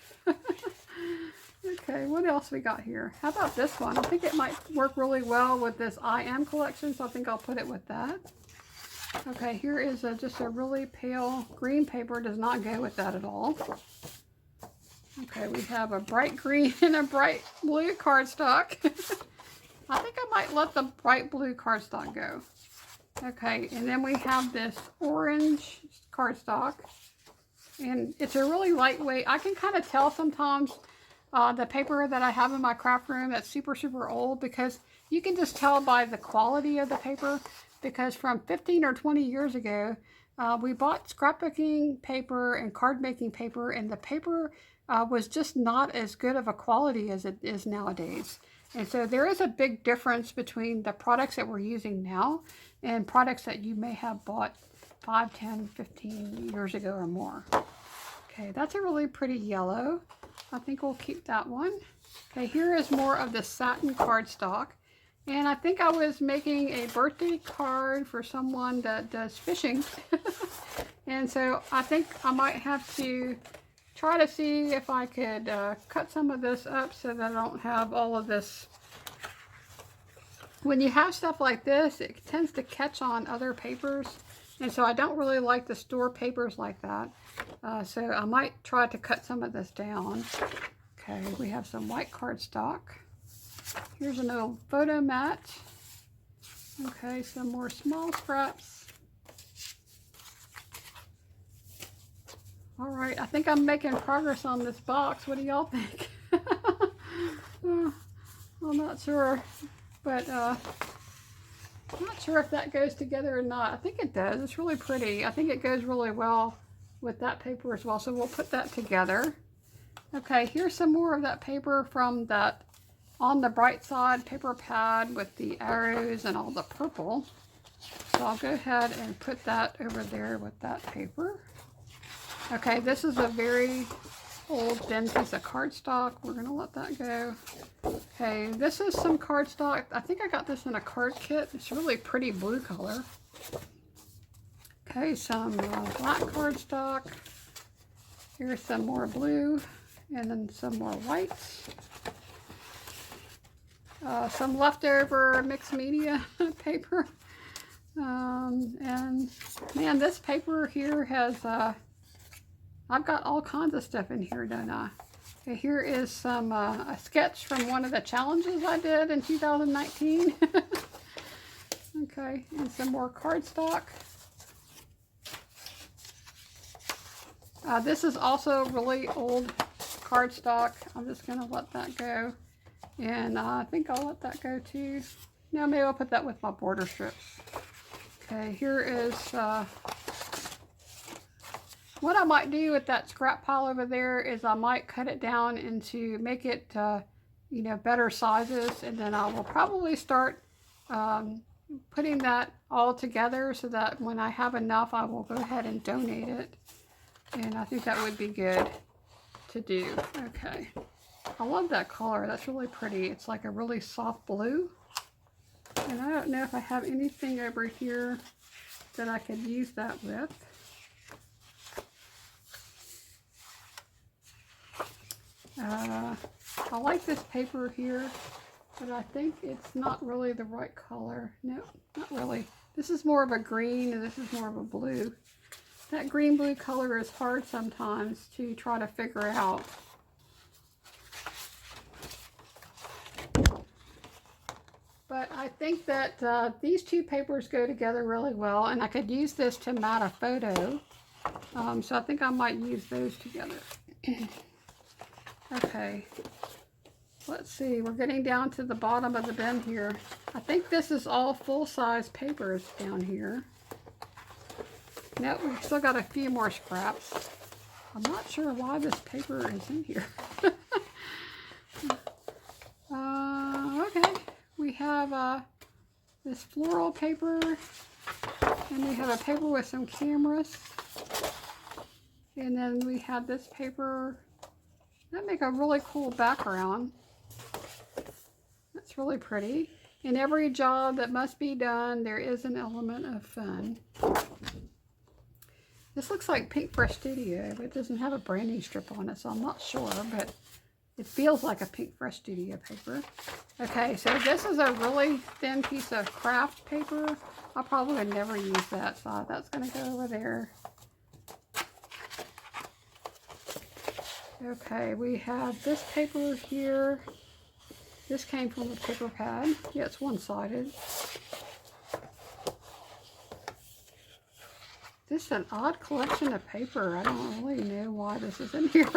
Okay, what else we got here? How about this one? I think it might work really well with this I Am collection, so I think I'll put it with that. Okay, here is just a really pale green paper. Does not go with that at all. Okay, we have a bright green and a bright blue cardstock. I think I might let the bright blue cardstock go. Okay, and then we have this orange cardstock. And it's a really lightweight. I can kind of tell sometimes the paper that I have in my craft room that's super, super old, because you can just tell by the quality of the paper. Because from 15 or 20 years ago, We bought scrapbooking paper and card making paper, and the paper was just not as good of a quality as it is nowadays. And so there is a big difference between the products that we're using now and products that you may have bought 5, 10, 15 years ago or more. Okay, that's a really pretty yellow. I think we'll keep that one. Okay, here is more of the satin cardstock. And I think I was making a birthday card for someone that does fishing. And so I think I might have to try to see if I could cut some of this up so that I don't have all of this. When you have stuff like this, it tends to catch on other papers. And so I don't really like to store papers like that. So I might try to cut some of this down. Okay, we have some white cardstock. Here's an old photo mat. Okay, some more small scraps. All right, I think I'm making progress on this box. What do y'all think? I'm not sure, but I'm not sure if that goes together or not. I think it does. It's really pretty. I think it goes really well with that paper as well, so we'll put that together. Okay, here's some more of that paper from that On the Bright Side paper pad with the arrows and all the purple. So I'll go ahead and put that over there with that paper. Okay, this is a very old thin piece of cardstock. We're going to let that go. Okay, this is some cardstock. I think I got this in a card kit. It's really pretty blue color. Okay, some black cardstock. Here's some more blue and then some more whites. Some leftover mixed media paper. And man, this paper here has, I've got all kinds of stuff in here, don't I? Okay, here is some, a sketch from one of the challenges I did in 2019. Okay, and some more cardstock. This is also really old cardstock. I'm just going to let that go. And I think I'll let that go too. No, maybe I'll put that with my border strips. Okay, here is what I might do with that scrap pile over there is I might cut it down into, make it, you know, better sizes. And then I will probably start putting that all together so that when I have enough, I will go ahead and donate it. And I think that would be good to do. Okay. I love that color. That's really pretty. It's like a really soft blue. And I don't know if I have anything over here that I could use that with. I like this paper here, but I think it's not really the right color. No, not really. This is more of a green and this is more of a blue. That green-blue color is hard sometimes to try to figure out. But I think that these two papers go together really well, and I could use this to mat a photo. So I think I might use those together. Okay, let's see. We're getting down to the bottom of the bin here. I think this is all full-size papers down here. Nope, we've still got a few more scraps. I'm not sure why this paper is in here. Okay, we have this floral paper, and we have a paper with some cameras, and then we have this paper. That make a really cool background. That's really pretty. In every job that must be done, there is an element of fun. This looks like Pink Fresh Studio, but it doesn't have a branding strip on it, so I'm not sure, but it feels like a Pink Fresh Studio paper. Okay, so this is a really thin piece of craft paper. I probably would never use that, so that's going to go over there. Okay, we have this paper here. This came from a paper pad. Yeah, it's one-sided. This is an odd collection of paper. I don't really know why this is in here.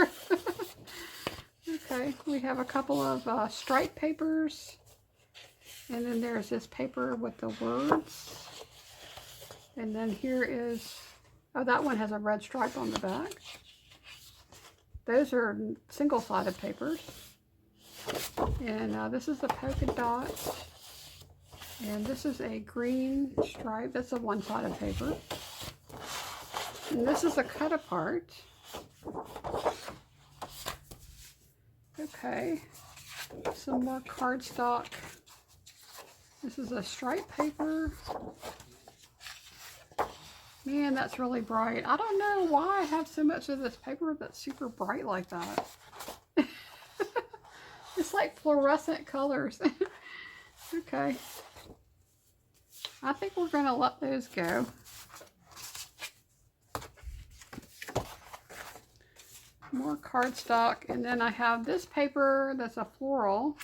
Okay, we have a couple of striped papers. And then there's this paper with the words. And then here is Oh, that one has a red stripe on the back. Those are single-sided papers. And this is the polka dot. And this is a green stripe. That's a one-sided paper. And this is a cut apart. Okay. Some more cardstock. This is a stripe paper. Man, that's really bright. I don't know why I have so much of this paper that's super bright like that. It's like fluorescent colors. Okay. I think we're going to let those go. More cardstock. And then I have this paper that's a floral.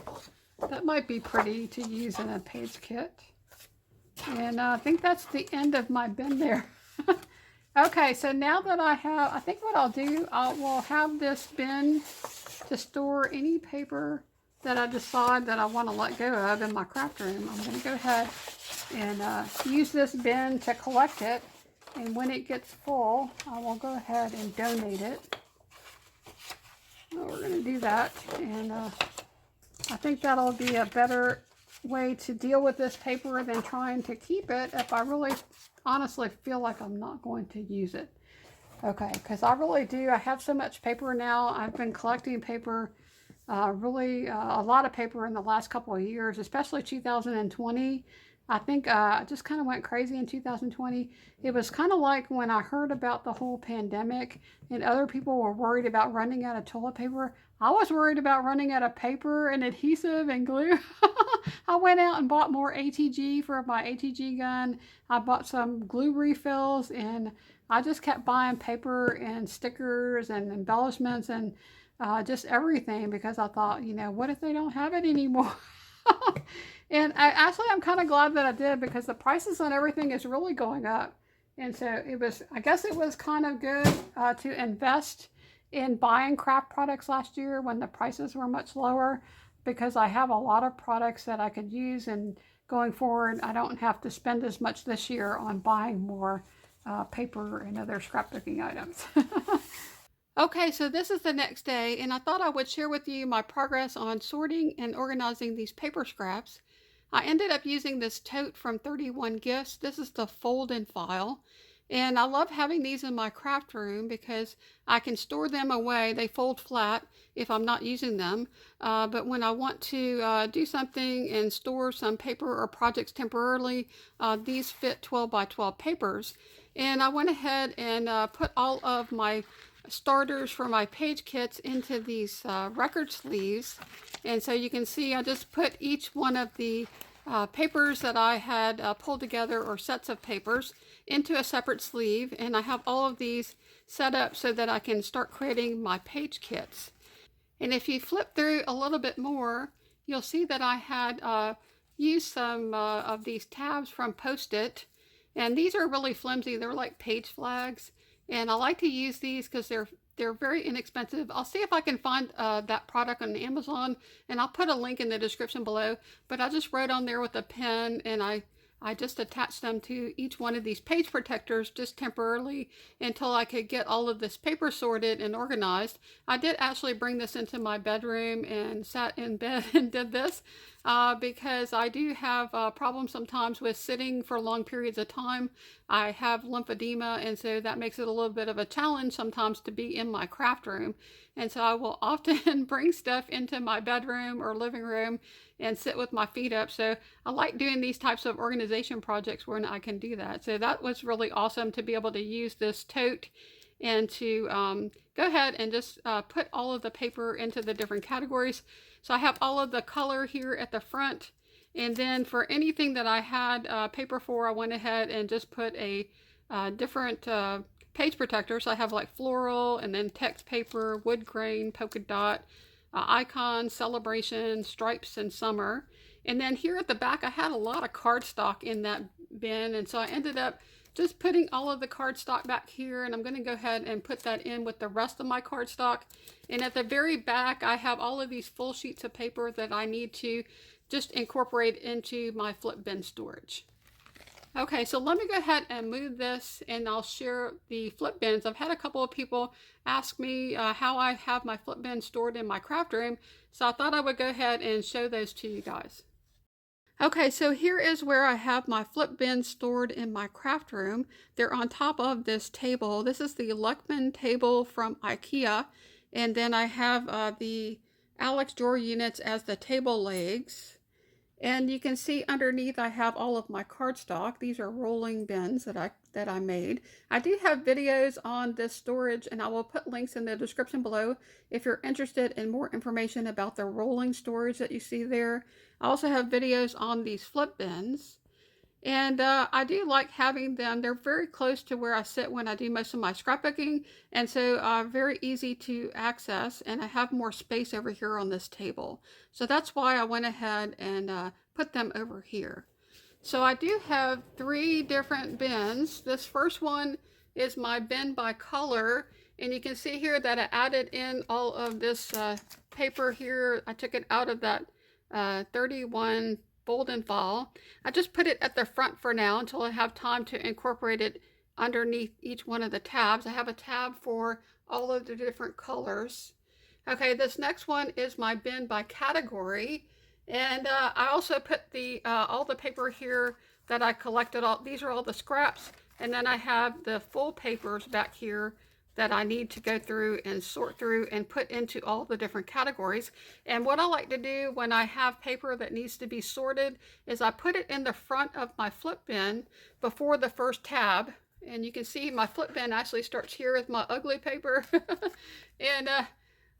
That might be pretty to use in a page kit. And I think that's the end of my bin there. Okay, so now that I think what I'll do, I will have this bin to store any paper that I decide that I want to let go of in my craft room. I'm going to go ahead and use this bin to collect it. And when it gets full, I will go ahead and donate it. So we're going to do that. And I think that'll be a better way to deal with this paper than trying to keep it if I really honestly feel like I'm not going to use it. Okay, because I really do. I have so much paper now. I've been collecting paper, really a lot of paper in the last couple of years, especially 2020. I think I just kind of went crazy in 2020. It was kind of like when I heard about the whole pandemic and other people were worried about running out of toilet paper. I was worried about running out of paper and adhesive and glue. I went out and bought more ATG for my ATG gun. I bought some glue refills, and I just kept buying paper and stickers and embellishments and just everything, because I thought, you know, what if they don't have it anymore? And I'm kind of glad that I did, because the prices on everything is really going up. And so I guess it was kind of good to invest in buying craft products last year when the prices were much lower, because I have a lot of products that I could use, and going forward I don't have to spend as much this year on buying more paper and other scrapbooking items. Okay, so this is the next day, and I thought I would share with you my progress on sorting and organizing these paper scraps. I ended up using this tote from 31 Gifts. This is the fold and file. And I love having these in my craft room because I can store them away. They fold flat if I'm not using them. But when I want to do something and store some paper or projects temporarily, these fit 12 by 12 papers. And I went ahead and put all of my starters for my page kits into these record sleeves. And so you can see I just put each one of the papers that I had pulled together, or sets of papers, into a separate sleeve, and I have all of these set up so that I can start creating my page kits. And if you flip through a little bit more, you'll see that I had used some of these tabs from Post-it, and these are really flimsy. They're like page flags, and I like to use these because they're very inexpensive. I'll see if I can find that product on Amazon, and I'll put a link in the description below. But I just wrote on there with a pen, and I just attached them to each one of these page protectors just temporarily until I could get all of this paper sorted and organized. I did actually bring this into my bedroom and sat in bed and did this because I do have problems sometimes with sitting for long periods of time. I have lymphedema, and so that makes it a little bit of a challenge sometimes to be in my craft room. And so I will often bring stuff into my bedroom or living room and sit with my feet up. So I like doing these types of organization projects when I can do that. So that was really awesome to be able to use this tote and to go ahead and just put all of the paper into the different categories. So I have all of the color here at the front. And then for anything that I had paper for, I went ahead and just put a different page protector. So I have like floral, and then text paper, wood grain, polka dot, icons, celebration, stripes, and summer. And then here at the back, I had a lot of cardstock in that bin, and so I ended up just putting all of the cardstock back here, and I'm going to go ahead and put that in with the rest of my cardstock. And at the very back, I have all of these full sheets of paper that I need to just incorporate into my flip bin storage. Okay, so let me go ahead and move this and I'll share the flip bins. I've had a couple of people ask me how I have my flip bins stored in my craft room, so I thought I would go ahead and show those to you guys. Okay, so here is where I have my flip bins stored in my craft room. They're on top of this table. This is the Luckman table from IKEA, and then I have the Alex drawer units as the table legs. And you can see underneath I have all of my cardstock. These are rolling bins that I made. I do have videos on this storage, and I will put links in the description below if you're interested in more information about the rolling storage that you see there. I also have videos on these flip bins. And I do like having them. They're very close to where I sit when I do most of my scrapbooking, and so very easy to access, and I have more space over here on this table. So that's why I went ahead and put them over here. So I do have 3 different bins. This first one is my bin by color, and you can see here that I added in all of this paper here. I took it out of that 31 fold and file. I just put it at the front for now until I have time to incorporate it underneath each one of the tabs. I have a tab for all of the different colors. Okay, this next one is my bin by category, and I also put the all the paper here that I collected. These are all the scraps, and then I have the full papers back here that I need to go through and sort through and put into all the different categories. And what I like to do when I have paper that needs to be sorted is I put it in the front of my flip bin before the first tab. And you can see my flip bin actually starts here with my ugly paper. And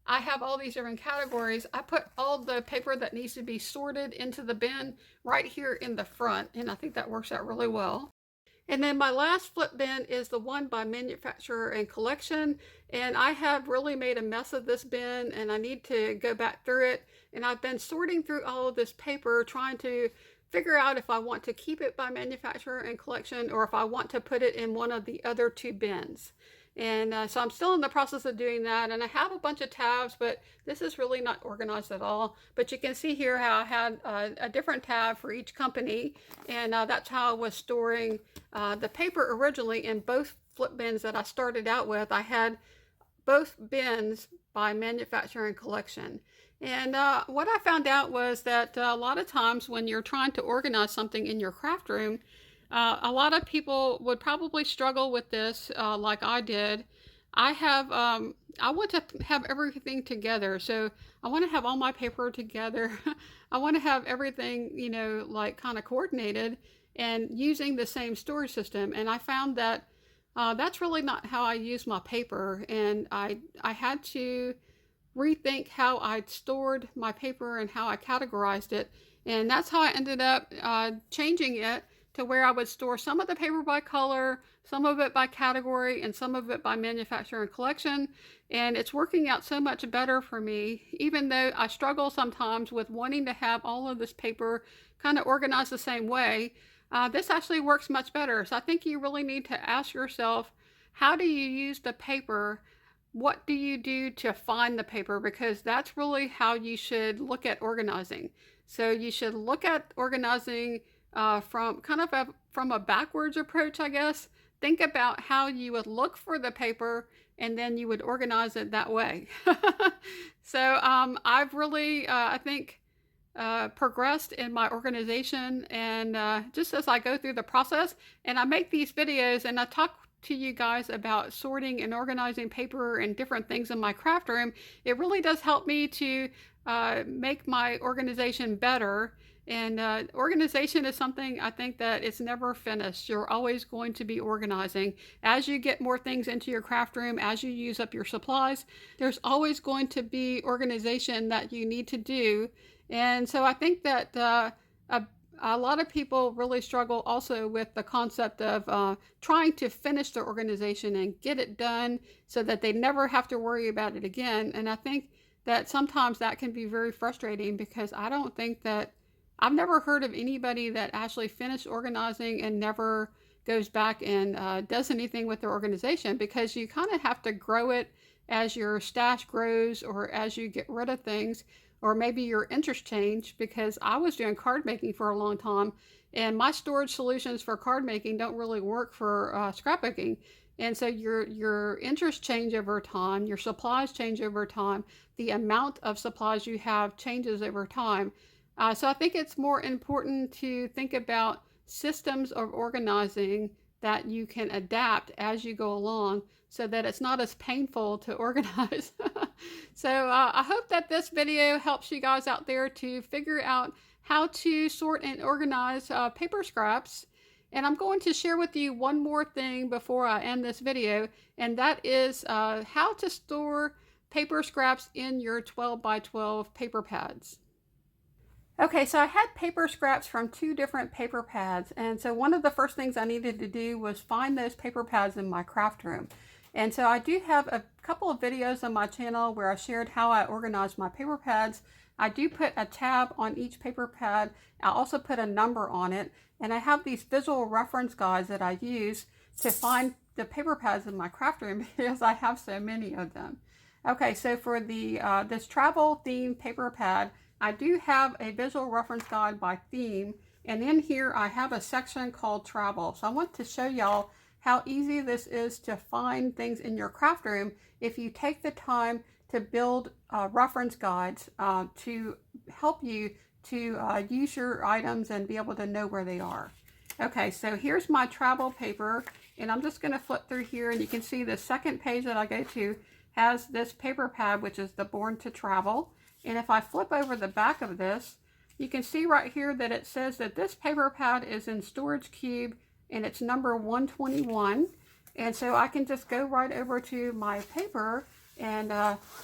I have all these different categories. I put all the paper that needs to be sorted into the bin right here in the front, and I think that works out really well. And then my last flip bin is the one by manufacturer and collection. And I have really made a mess of this bin, and I need to go back through it. And I've been sorting through all of this paper, trying to figure out if I want to keep it by manufacturer and collection or if I want to put it in one of the other 2 bins. And so I'm still in the process of doing that, and I have a bunch of tabs, but this is really not organized at all. But you can see here how I had a different tab for each company, and that's how I was storing the paper originally in both flip bins that I started out with. I had both bins by manufacturer and collection. And what I found out was that a lot of times when you're trying to organize something in your craft room, a lot of people would probably struggle with this like I did. I want to have everything together. So I want to have all my paper together. I want to have everything, you know, like kind of coordinated and using the same storage system. And I found that that's really not how I use my paper. And I had to rethink how I'd stored my paper and how I categorized it. And that's how I ended up changing it to where I would store some of the paper by color, some of it by category, and some of it by manufacturer and collection. And it's working out so much better for me, even though I struggle sometimes with wanting to have all of this paper kind of organized the same way. This actually works much better. So I think you really need to ask yourself, how do you use the paper? What do you do to find the paper? Because that's really how you should look at organizing. So you should look at organizing from kind of from a backwards approach, I guess. Think about how you would look for the paper, and then you would organize it that way. So I've really, I think, progressed in my organization, and just as I go through the process, and I make these videos, and I talk to you guys about sorting and organizing paper and different things in my craft room, it really does help me to make my organization better. And organization is something I think that it's never finished. You're always going to be organizing. As you get more things into your craft room, as you use up your supplies, there's always going to be organization that you need to do. And so I think that a lot of people really struggle also with the concept of trying to finish their organization and get it done so that they never have to worry about it again. And I think that sometimes that can be very frustrating, because I don't think that I've never heard of anybody that actually finished organizing and never goes back and does anything with their organization, because you kind of have to grow it as your stash grows or as you get rid of things. or maybe your interest change, because I was doing card making for a long time, and my storage solutions for card making don't really work for scrapbooking. And so your interests change over time, your supplies change over time, the amount of supplies you have changes over time. So I think it's more important to think about systems of organizing that you can adapt as you go along, so that it's not as painful to organize. So I hope that this video helps you guys out there to figure out how to sort and organize paper scraps. And I'm going to share with you one more thing before I end this video, and that is how to store paper scraps in your 12 by 12 paper pads. Okay, so I had paper scraps from 2 different paper pads, and so one of the first things I needed to do was find those paper pads in my craft room. And so I do have a couple of videos on my channel where I shared how I organized my paper pads. I do put a tab on each paper pad. I also put a number on it, and I have these visual reference guides that I use to find the paper pads in my craft room because I have so many of them. Okay, so for the this travel theme paper pad, I do have a visual reference guide by theme, and in here I have a section called travel. So I want to show y'all how easy this is to find things in your craft room if you take the time to build reference guides to help you to use your items and be able to know where they are. Okay, so here's my travel paper, and I'm just going to flip through here, and you can see the second page that I go to has this paper pad, which is the Born to Travel. And if I flip over the back of this, you can see right here that it says that this paper pad is in storage cube and it's number 121. And so I can just go right over to my paper and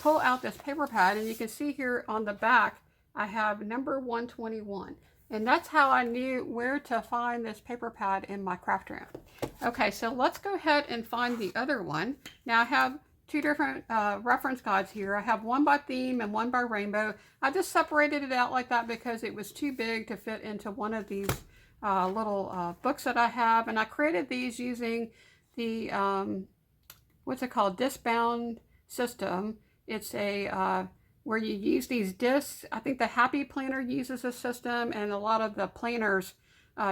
pull out this paper pad, and you can see here on the back I have number 121. And that's how I knew where to find this paper pad in my craft room. Okay, so let's go ahead and find the other one. Now I have 2 different reference guides here. I have one by theme and one by rainbow. I just separated it out like that because it was too big to fit into one of these little books that I have. And I created these using the, what's it called, disc-bound system. It's a, where you use these discs. I think the Happy Planner uses this system, and a lot of the planners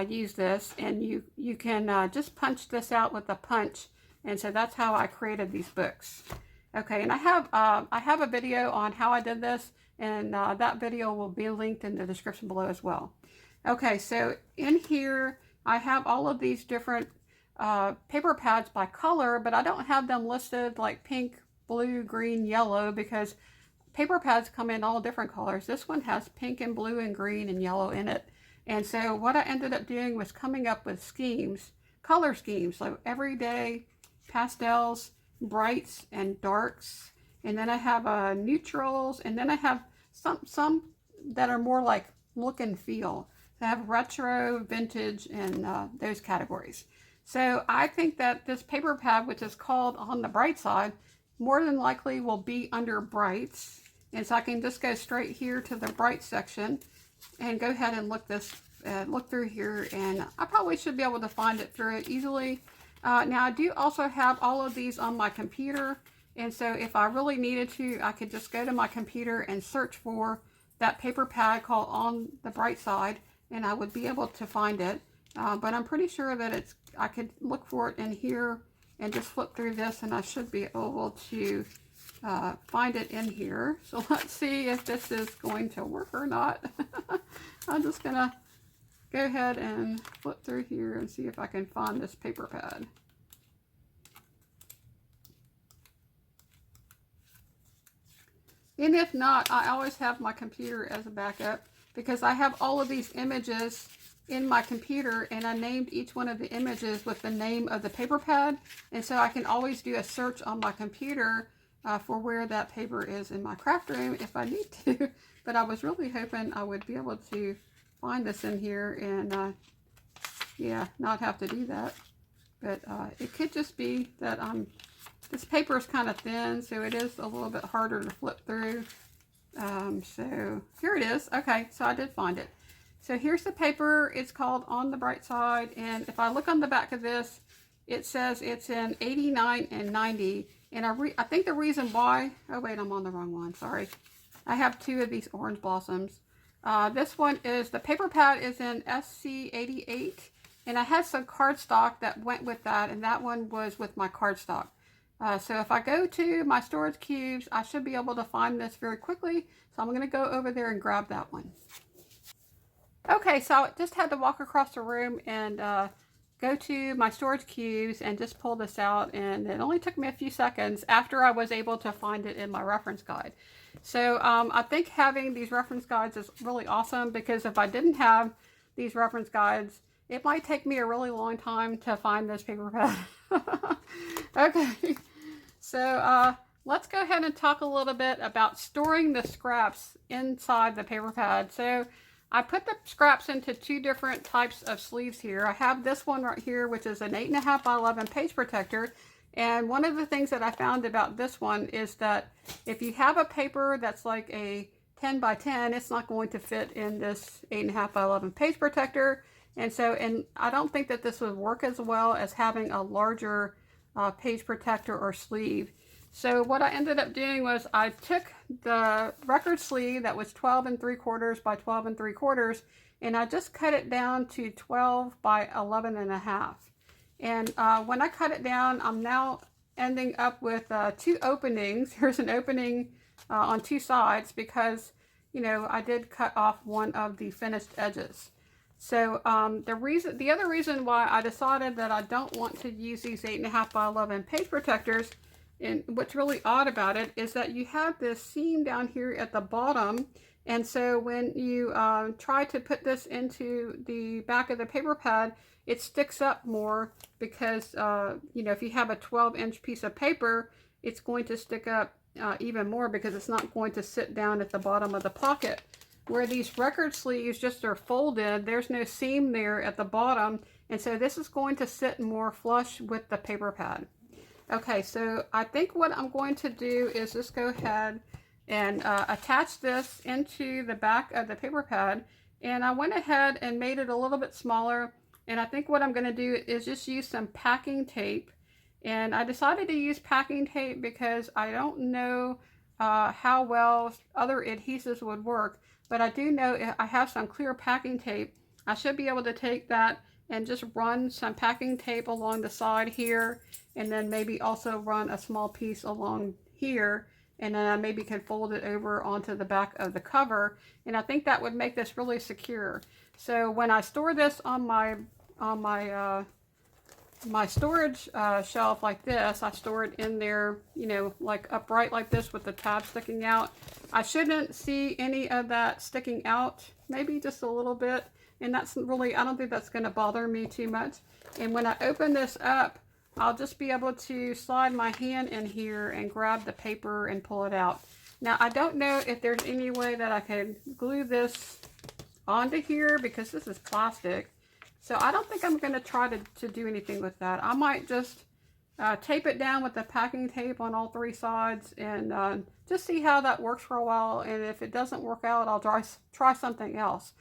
use this. And you can just punch this out with a punch. And so that's how I created these books. Okay, and I have a video on how I did this, and that video will be linked in the description below as well. Okay, so in here I have all of these different paper pads by color, but I don't have them listed like pink, blue, green, yellow, because paper pads come in all different colors. This one has pink and blue and green and yellow in it. And so what I ended up doing was coming up with schemes, color schemes, so everyday pastels, brights, and darks. And then I have neutrals, and then I have some that are more like look and feel. So I have retro, vintage, and those categories. So I think that this paper pad, which is called On the Bright Side, more than likely will be under brights. And so I can just go straight here to the bright section and go ahead and look through here, and I probably should be able to find it through it easily. Now I do also have all of these on my computer, and so if I really needed to, I could just go to my computer and search for that paper pad called On the Bright Side, and I would be able to find it. But I'm pretty sure that I could look for it in here and just flip through this, and I should be able to find it in here. So let's see if this is going to work or not. I'm just gonna go ahead and flip through here and see if I can find this paper pad. And if not, I always have my computer as a backup, because I have all of these images in my computer, and I named each one of the images with the name of the paper pad, and so I can always do a search on my computer for where that paper is in my craft room if I need to. But I was really hoping I would be able to find this in here and yeah, not have to do that. But it could just be that this paper is kind of thin, so it is a little bit harder to flip through. So here it is. Okay, so I did find it. So here's the paper. It's called On the Bright Side, and if I look on the back of this, it says it's in 89 and 90. And I think the reason why, oh wait, I'm on the wrong one, sorry. I have two of these orange blossoms. This one is, the paper pad is in SC88, and I had some cardstock that went with that, and that one was with my cardstock. So if I go to my storage cubes, I should be able to find this very quickly. So I'm going to go over there and grab that one. Okay, so I just had to walk across the room and go to my storage cubes and just pull this out, and it only took me a few seconds after I was able to find it in my reference guide. So I think having these reference guides is really awesome, because if I didn't have these reference guides, it might take me a really long time to find this paper pad. Okay, so let's go ahead and talk a little bit about storing the scraps inside the paper pad. So I put the scraps into two different types of sleeves here. I have this one right here, which is an 8.5 by 11 page protector. And one of the things that I found about this one is that if you have a paper that's like a 10 by 10, it's not going to fit in this 8.5 by 11 page protector. And I don't think that this would work as well as having a larger page protector or sleeve. So what I ended up doing was I took the record sleeve that was 12 3/4 by 12 3/4, and I just cut it down to 12 by 11.5. And when I cut it down, I'm now ending up with two openings. Here's an opening on two sides because, you know, I did cut off one of the finished edges. So the other reason why I decided that I don't want to use these 8.5 by 11 page protectors, and what's really odd about it, is that you have this seam down here at the bottom. And so when you try to put this into the back of the paper pad, it sticks up more because, you know, if you have a 12-inch piece of paper, it's going to stick up even more because it's not going to sit down at the bottom of the pocket. Where these record sleeves just are folded, there's no seam there at the bottom, and so this is going to sit more flush with the paper pad. Okay, so I think what I'm going to do is just go ahead and attach this into the back of the paper pad, and I went ahead and made it a little bit smaller, and I think what I'm going to do is just use some packing tape. And I decided to use packing tape because I don't know how well other adhesives would work, but I do know I have some clear packing tape. I should be able to take that and just run some packing tape along the side here, and then maybe also run a small piece along here, and then I maybe can fold it over onto the back of the cover, and I think that would make this really secure. So when I store this on my storage shelf like this, I store it in there, you know, like upright like this with the tab sticking out. I shouldn't see any of that sticking out, maybe just a little bit, and that's really, I don't think that's going to bother me too much. And when I open this up, I'll just be able to slide my hand in here and grab the paper and pull it out. Now, I don't know if there's any way that I can glue this onto here because this is plastic. So I don't think I'm going to try to do anything with that. I might just tape it down with the packing tape on all three sides and just see how that works for a while. And if it doesn't work out, I'll try something else.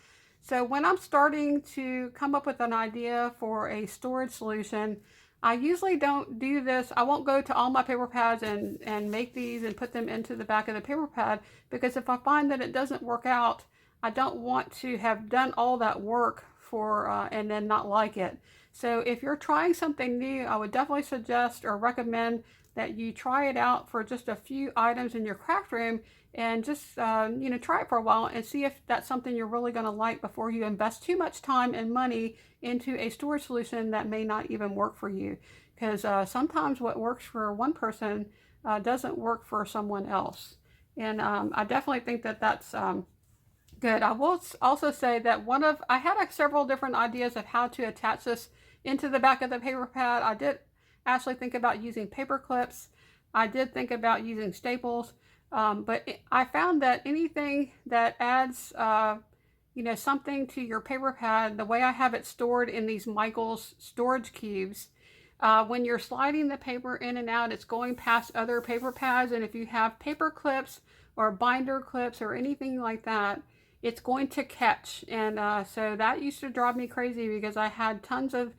So when I'm starting to come up with an idea for a storage solution, I usually don't do this. I won't go to all my paper pads and make these and put them into the back of the paper pad, because if I find that it doesn't work out, I don't want to have done all that work for and then not like it. So if you're trying something new, I would definitely suggest or recommend that you try it out for just a few items in your craft room and just you know, try it for a while and see if that's something you're really going to like before you invest too much time and money into a storage solution that may not even work for you, because sometimes what works for one person doesn't work for someone else. And I definitely think that that's good. I will also say that I had several different ideas of how to attach this into the back of the paper pad. I did actually think about using paper clips. I did think about using staples, but I found that anything that adds you know, something to your paper pad, the way I have it stored in these Michaels storage cubes, when you're sliding the paper in and out, it's going past other paper pads, and if you have paper clips or binder clips or anything like that, it's going to catch. And so that used to drive me crazy because I had tons of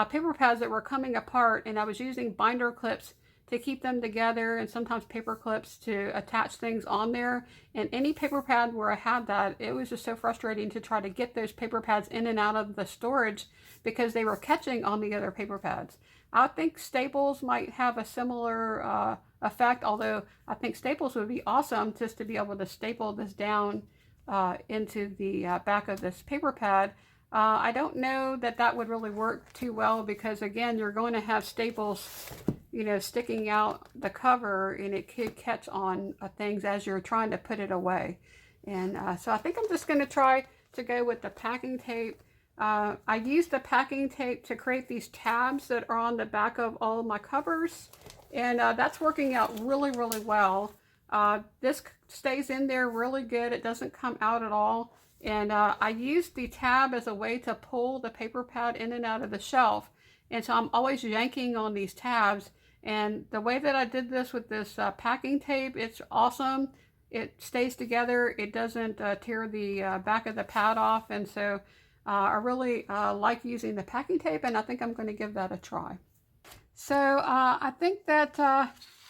paper pads that were coming apart, and I was using binder clips to keep them together, and sometimes paper clips to attach things on there. And any paper pad where I had that, it was just so frustrating to try to get those paper pads in and out of the storage because they were catching on the other paper pads. I think staples might have a similar effect, although I think staples would be awesome just to be able to staple this down into the back of this paper pad. I don't know that that would really work too well because, again, you're going to have staples, you know, sticking out the cover, and it could catch on things as you're trying to put it away. And so I think I'm just going to try to go with the packing tape. I used the packing tape to create these tabs that are on the back of all of my covers, and that's working out really, really well. This stays in there really good. It doesn't come out at all. And I used the tab as a way to pull the paper pad in and out of the shelf. And so I'm always yanking on these tabs. And the way that I did this with this packing tape, it's awesome. It stays together. It doesn't tear the back of the pad off. And so I really like using the packing tape, and I think I'm going to give that a try. So I think that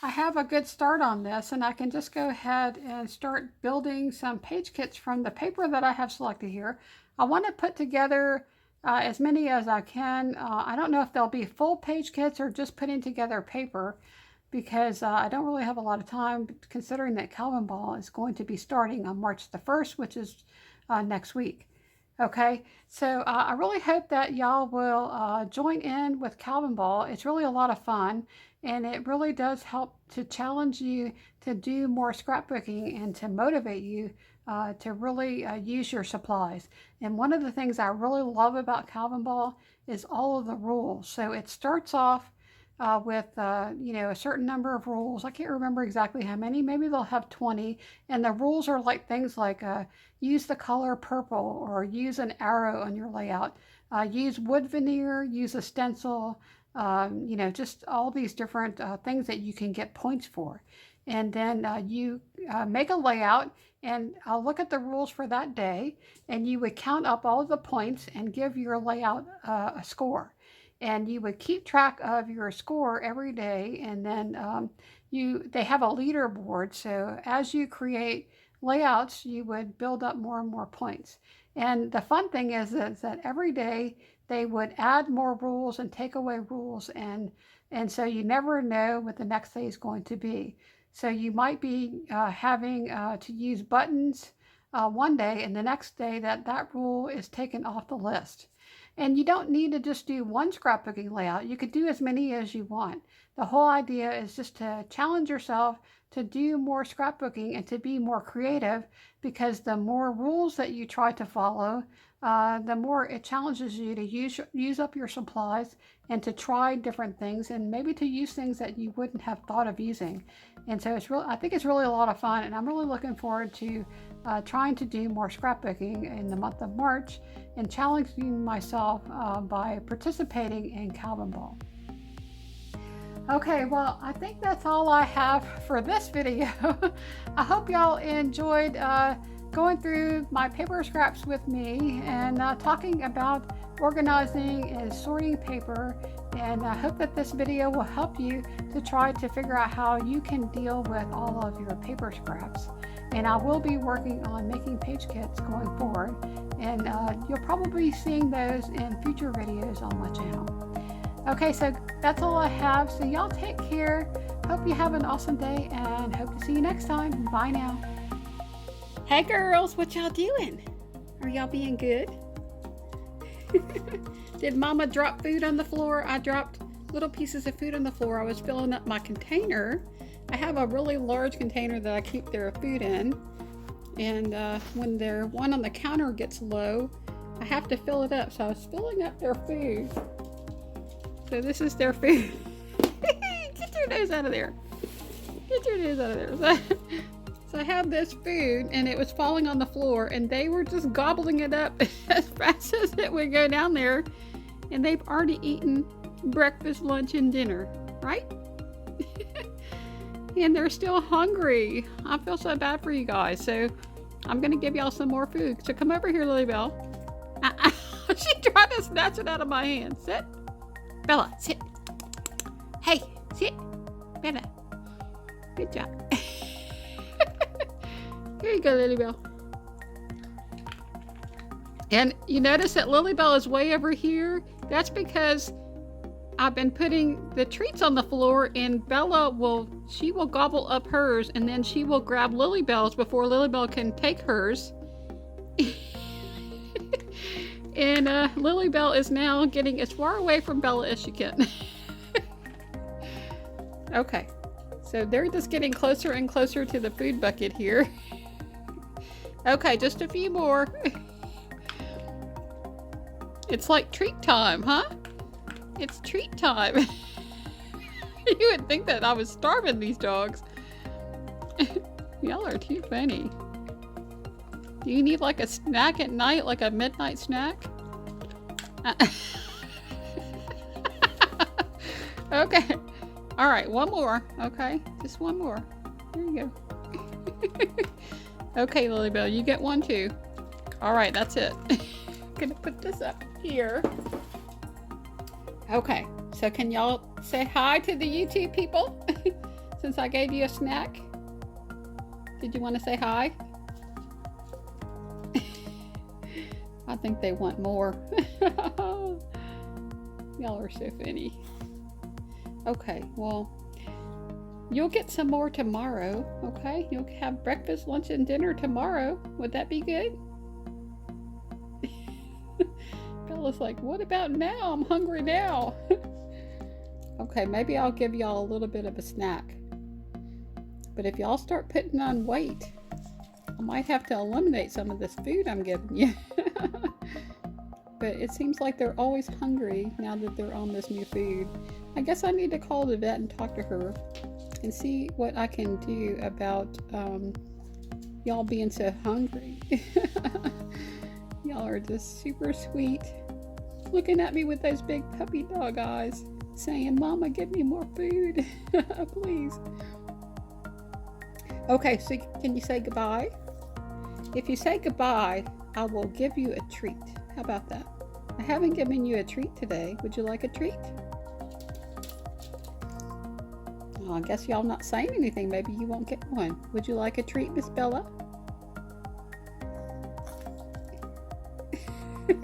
I have a good start on this, and I can just go ahead and start building some page kits from the paper that I have selected here. I want to put together as many as I can. I don't know if they'll be full page kits or just putting together paper, because I don't really have a lot of time, considering that Calvin Ball is going to be starting on March the 1st, which is next week. Okay, so I really hope that y'all will join in with Calvin Ball. It's really a lot of fun, and it really does help to challenge you to do more scrapbooking and to motivate you to really use your supplies. And one of the things I really love about Calvin Ball is all of the rules. So it starts off with you know, a certain number of rules. I can't remember exactly how many. Maybe they'll have 20, and the rules are like things like use the color purple, or use an arrow on your layout, use wood veneer, use a stencil, you know, just all these different things that you can get points for. And then you make a layout and look at the rules for that day, and you would count up all of the points and give your layout a score. And you would keep track of your score every day, and then they have a leaderboard. So as you create layouts, you would build up more and more points. And the fun thing is that every day they would add more rules and take away rules, and so you never know what the next day is going to be. So you might be having to use buttons one day, and the next day that rule is taken off the list. And you don't need to just do one scrapbooking layout. You could do as many as you want. The whole idea is just to challenge yourself to do more scrapbooking and to be more creative, because the more rules that you try to follow, the more it challenges you to use up your supplies and to try different things, and maybe to use things that you wouldn't have thought of using. And so I think it's really a lot of fun, and I'm really looking forward to trying to do more scrapbooking in the month of March and challenging myself by participating in Calvin Ball. Okay, well, I think that's all I have for this video. I hope y'all enjoyed going through my paper scraps with me and talking about organizing and sorting paper. And I hope that this video will help you to try to figure out how you can deal with all of your paper scraps. And I will be working on making page kits going forward, and you'll probably be seeing those in future videos on my channel. Okay, so that's all I have. So y'all take care. Hope you have an awesome day, and hope to see you next time. Bye now. Hey girls, what y'all doing? Are y'all being good? Did Mama drop food on the floor? I dropped little pieces of food on the floor. I was filling up my container. I have a really large container that I keep their food in, and when their one on the counter gets low, I have to fill it up. So I was filling up their food. So this is their food. Get your nose out of there. Get your nose out of there. So I have this food, and it was falling on the floor, and they were just gobbling it up as fast as it would go down there. And they've already eaten breakfast, lunch, and dinner, right? And they're still hungry. I feel so bad for you guys. So I'm going to give y'all some more food. So come over here, LilyBelle. She tried to snatch it out of my hand. Sit. Bella, sit. Hey, sit. Bella. Good job. Here you go, LilyBelle. And you notice that LilyBelle is way over here. That's because I've been putting the treats on the floor, and Bella she will gobble up hers, and then she will grab LilyBelle's before LilyBelle can take hers. And LilyBelle is now getting as far away from Bella as she can. Okay, so they're just getting closer and closer to the food bucket here. Okay, just a few more. It's like treat time, huh? It's treat time. You would think that I was starving these dogs. Y'all are too funny. Do you need like a snack at night, like a midnight snack? Okay. All right, one more. Okay, just one more. There you go. Okay, LilyBelle, you get one too. All right, that's it. Gonna put this up here. Okay, so can y'all say hi to the YouTube people? Since I gave you a snack. Did you want to say hi? I think they want more. Y'all are so funny. Okay, well, you'll get some more tomorrow, okay? You'll have breakfast, lunch, and dinner tomorrow. Would that be good? Bella's like, what about now? I'm hungry now. Okay, maybe I'll give y'all a little bit of a snack. But if y'all start putting on weight, I might have to eliminate some of this food I'm giving you. But it seems like they're always hungry now that they're on this new food. I guess I need to call the vet and talk to her and see what I can do about y'all being so hungry. Y'all are just super sweet. Looking at me with those big puppy dog eyes, saying, Mama, give me more food. Please. Okay, so can you say goodbye? If you say goodbye, I will give you a treat. How about that? I haven't given you a treat today. Would you like a treat? Well, I guess y'all not saying anything. Maybe you won't get one. Would you like a treat, Miss Bella? You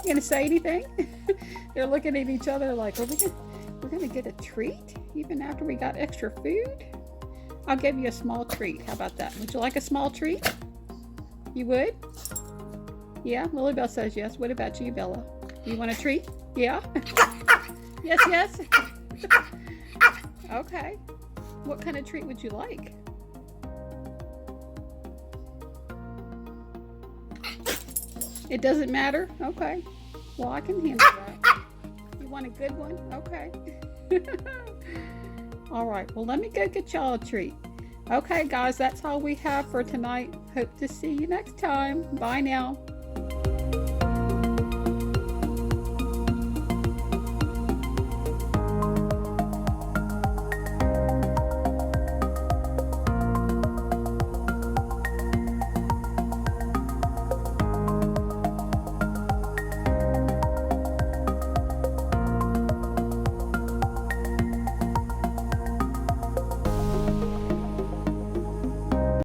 gonna say anything? They're looking at each other like, we're gonna get a treat even after we got extra food? I'll give you a small treat. How about that? Would you like a small treat? You would? Yeah, LilyBelle says yes. What about you, Bella? You want a treat? Yeah? Yes, yes? Okay. What kind of treat would you like? It doesn't matter? Okay. Well, I can handle that. You want a good one? Okay. All right. Well, let me go get y'all a treat. Okay, guys, that's all we have for tonight. Hope to see you next time. Bye now.